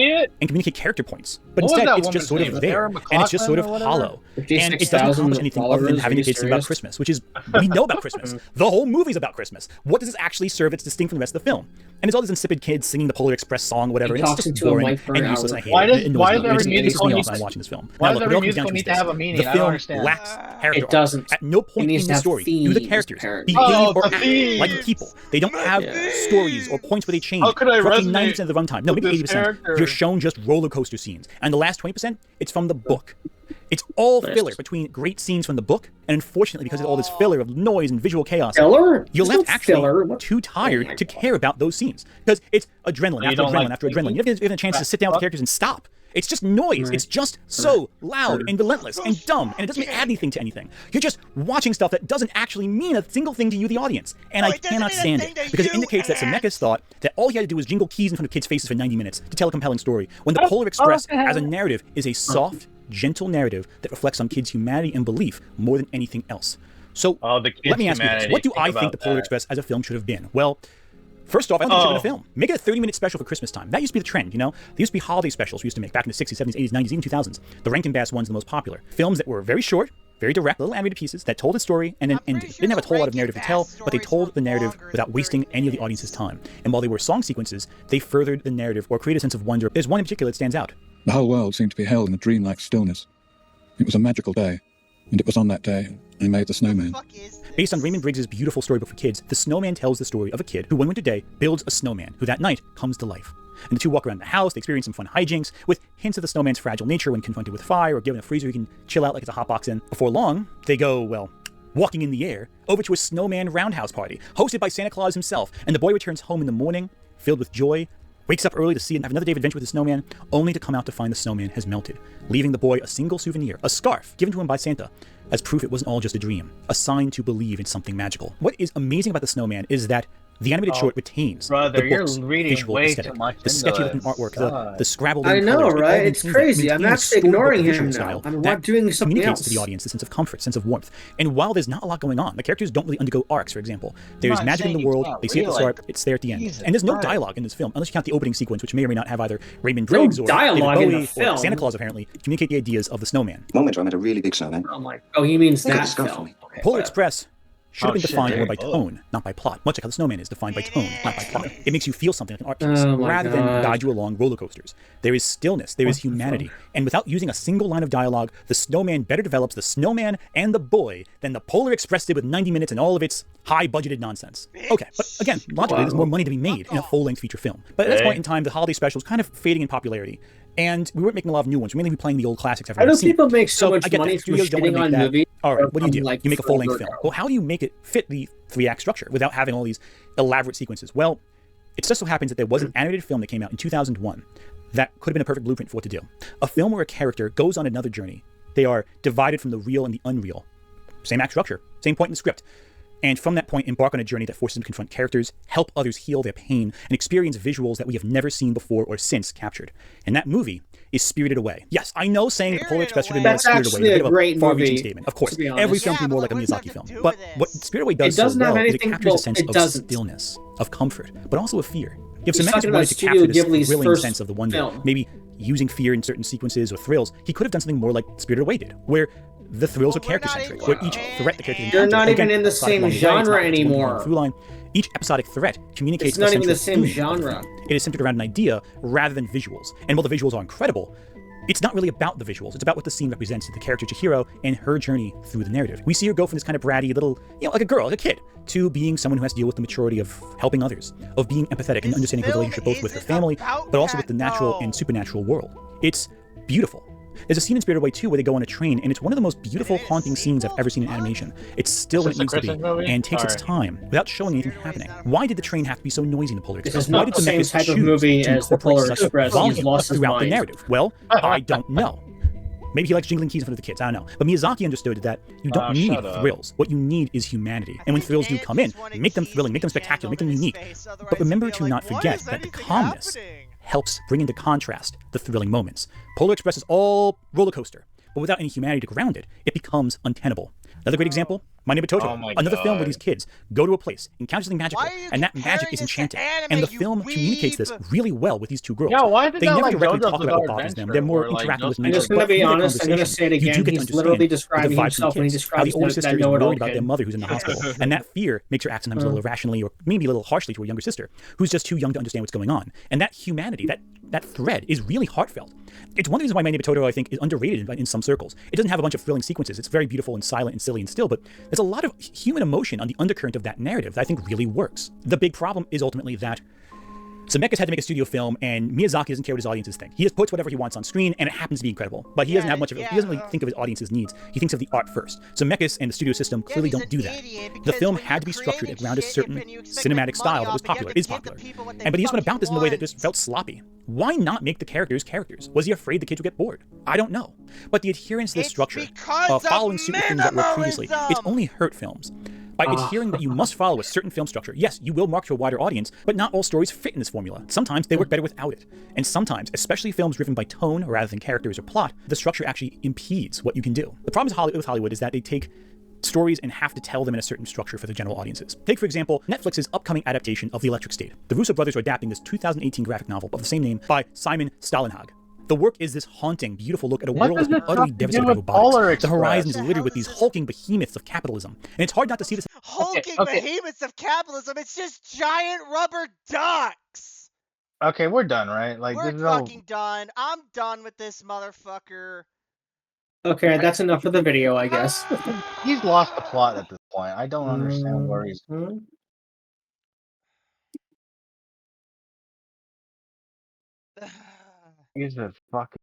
and communicate character points. But instead, it's just sort of there, and it's just sort of hollow. And it doesn't accomplish anything other than having the kids sing about Christmas, which is, we know about Christmas. The whole movie's about Christmas. What does this actually serve that's distinct from the rest of the film? And it's all these insipid kids singing the Polar Express song or whatever, and it's just boring and useless, and I hate it. Why does every musical musical I'm watching this film. Why does every musical need to have a meaning? The I don't film understand. lacks character It doesn't. arc. At no point in the story do the characters behave or act like people. They don't have stories or points where they change. How could I roughly resonate 90% of the runtime. No, maybe with this 80%. character? You're shown just roller coaster scenes. And the last 20%, it's from the book. It's all filler between great scenes from the book, and unfortunately, because of all this filler of noise and visual chaos, you're left actually too tired to care about those scenes. Because it's adrenaline after adrenaline after adrenaline. You haven't a chance to sit down with the characters and stop. It's just noise. It's just so loud and relentless and dumb, and it doesn't add anything to anything. You're just watching stuff that doesn't actually mean a single thing to you, the audience. And I cannot stand it, because it indicates that Zemeckis thought that all he had to do was jingle keys in front of kids' faces for 90 minutes to tell a compelling story, when the Polar Express, as a narrative, is a soft, gentle narrative that reflects on kids' humanity and belief more than anything else. So, let me ask you this. What do I think the Polar Express as a film should have been? Well, first off, I think it should have been a film. Make it a 30-minute special for Christmas time. That used to be the trend, you know? There used to be holiday specials we used to make back in the 60s, 70s, 80s, 90s, even 2000s. The Rankin Bass one's the most popular. Films that were very short, very direct, little animated pieces that told a story and then ended. They didn't have a whole lot of narrative to tell, but they told the narrative without wasting any of the audience's time. And while they were song sequences, they furthered the narrative or created a sense of wonder. There's one in particular that stands out. The whole world seemed to be held in a dreamlike stillness. It was a magical day, and it was on that day I made the snowman. Based on Raymond Briggs' beautiful storybook for kids, The Snowman tells the story of a kid who one winter day builds a snowman who that night comes to life. And the two walk around the house, they experience some fun hijinks, with hints of the snowman's fragile nature when confronted with fire or given a freezer he can chill out like it's a hot box in. Before long, they go, well, walking in the air, over to a snowman roundhouse party, hosted by Santa Claus himself, and the boy returns home in the morning, filled with joy, wakes up early to see and have another day of adventure with the snowman, only to come out to find the snowman has melted, leaving the boy a single souvenir, a scarf given to him by Santa, as proof it wasn't all just a dream, a sign to believe in something magical. What is amazing about the snowman is that the animated short retains the book's visual aesthetic, the sketchy looking artwork, the Scrabble. I know, right? It's crazy. I'm actually ignoring him now. I'm not doing something communicates else. to the audience the sense of comfort, sense of warmth. And while there's not a lot going on, the characters don't really undergo arcs, for example. There's magic in the world, they see it at the start, it's there at the end. And there's no dialogue in this film, unless you count the opening sequence, which may or may not have either Raymond Briggs or David Bowie or Santa Claus, apparently, communicate the ideas of the snowman. Moment I met a really big snowman. Oh, he means that film. Polar Express should have been defined more by tone, not by plot. Much like how the snowman is defined by tone, not by plot. It makes you feel something like an art piece, rather than guide you along roller coasters. There is stillness, there is humanity, and without using a single line of dialogue, the snowman better develops the snowman and the boy than the Polar Express did with 90 minutes and all of its high-budgeted nonsense. Okay, but again, logically, there's more money to be made in a full-length feature film. But at this point in time, the holiday special was kind of fading in popularity. And we weren't making a lot of new ones. We're mainly playing the old classics How do people make so much money from shitting on movies? All right, what do? You make a full-length film. Well, how do you make it fit the 3-act structure without having all these elaborate sequences? Well, it just so happens that there was an animated film that came out in 2001 that could have been a perfect blueprint for what to do. A film where a character goes on another journey. They are divided from the real and the unreal. Same act structure, same point in the script. And from that point, embark on a journey that forces them to confront characters, help others heal their pain, and experience visuals that we have never seen before or since captured. And that movie is Spirited Away. Yes, I know saying that Polar Express should have been more Spirited Away is a bit of a far-reaching statement. Of course, every film can be more like a Miyazaki film. But what Spirited Away does so well is it captures a sense of stillness, of comfort, but also of fear. If Zemeckis wanted to capture this thrilling sense of the wonder, maybe using fear in certain sequences or thrills, he could have done something more like Spirited Away did, where the thrills are character-centric, where each threat the character encounters... You're not even in the same genre anymore. Each episodic threat communicates it's not even the same genre. It is centered around an idea rather than visuals. And while the visuals are incredible, it's not really about the visuals. It's about what the scene represents to the character Chihiro and her journey through the narrative. We see her go from this kind of bratty little, like a girl, like a kid, to being someone who has to deal with the maturity of helping others, of being empathetic and understanding her relationship both with her family, but also with the natural and supernatural world. It's beautiful. There's a scene in Spirited Away 2 where they go on a train, and it's one of the most beautiful, haunting scenes I've ever seen in animation. It's still what it needs to be, and takes its time without showing anything happening. Why did the train have to be so noisy in the Polar Express? This is not the same type of movie as the Polar Express. He's lost his throughout mind. the narrative. Well, I don't know. Maybe he likes jingling keys in front of the kids, I don't know. But Miyazaki understood that you don't need thrills. What you need is humanity. And when thrills do come in, make them thrilling, make them spectacular, make them unique. But remember to not forget that the calmness helps bring into contrast the thrilling moments. Polar Express is all roller coaster, but without any humanity to ground it, it becomes untenable. Another great example, My Neighbor Totoro, another film where these kids go to a place, encounter something magical, and that magic is enchanting. And the film communicates this really well with these two girls. Yeah, why did they that, never like, directly JoJo's talk about what Bizarre bothers them. Adventure, They're more or, like, interactive with Joseph nature. I'm just gonna be honest, I'm gonna say it again. He's literally describing himself when he describes how the older that sister is know-it-all worried about kid. their mother who's in the hospital. And that fear makes her act sometimes a little irrationally or maybe a little harshly to her younger sister, who's just too young to understand what's going on. And that humanity, that thread is really heartfelt. It's one of the reasons why My Neighbor Totoro, I think, is underrated in some circles. It doesn't have a bunch of thrilling sequences. It's very beautiful and silent and silly and still, but there's a lot of human emotion on the undercurrent of that narrative that I think really works. The big problem is ultimately that Zemeckis had to make a studio film, and Miyazaki doesn't care what his audiences think. He just puts whatever he wants on screen, and it happens to be incredible. But he doesn't have much of it. He doesn't really think of his audience's needs. He thinks of the art first. Zemeckis and the studio system clearly don't do that. The film had to be structured around a certain cinematic style that was popular, is popular. But he just went about this in a way that just felt sloppy. Why not make the characters characters? Was he afraid the kids would get bored? I don't know. But the adherence to this structure, following super things that worked previously, it's only hurt films. By adhering that you must follow a certain film structure, yes, you will market to a wider audience, but not all stories fit in this formula. Sometimes they work better without it. And sometimes, especially films driven by tone rather than characters or plot, the structure actually impedes what you can do. The problem with Hollywood is that they take stories and have to tell them in a certain structure for the general audiences. Take, for example, Netflix's upcoming adaptation of The Electric State. The Russo brothers are adapting this 2018 graphic novel of the same name by Simon Stalenhag. The work is this haunting, beautiful look at a world that's been utterly devastated by robotics. The horizon is littered with these hulking behemoths of capitalism. And it's hard not to see this. Hulking behemoths of capitalism, it's just giant rubber ducks! Okay, we're done, right? Like, We're fucking done. I'm done with this motherfucker. Okay, that's enough for the video, I guess. He's lost the plot at this point. I don't understand where he's. He's a fucking.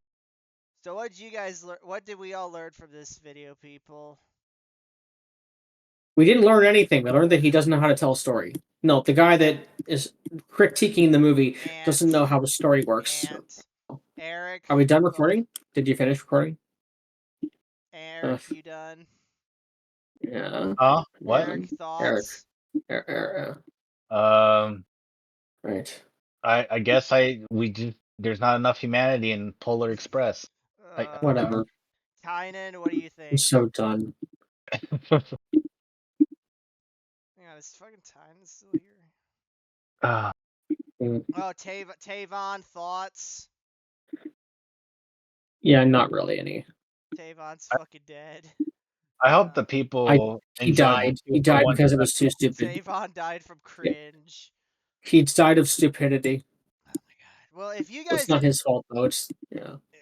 So what did you guys learn? What did we all learn from this video, people? We didn't learn anything. We learned that he doesn't know how to tell a story. No, the guy that is critiquing the movie doesn't know how a story works. Eric, are we done recording? Did you finish recording? Eric, you done? Yeah. What? Eric, thoughts? Right. I guess there's not enough humanity in Polar Express. Whatever. Tynan, what do you think? I'm so done. Yeah, this fucking Tynan's still here. Oh, Tavon, thoughts? Yeah, not really any. Tavon's fucking dead. I hope the people he died. He died because it was too stupid. Tavon died from cringe. He died of stupidity. Well, if you guys It's not his fault though. It's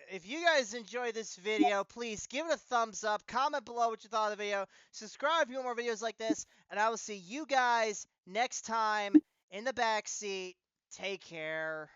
If you guys enjoy this video, please give it a thumbs up, comment below what you thought of the video, subscribe for more videos like this, and I will see you guys next time in the backseat. Take care.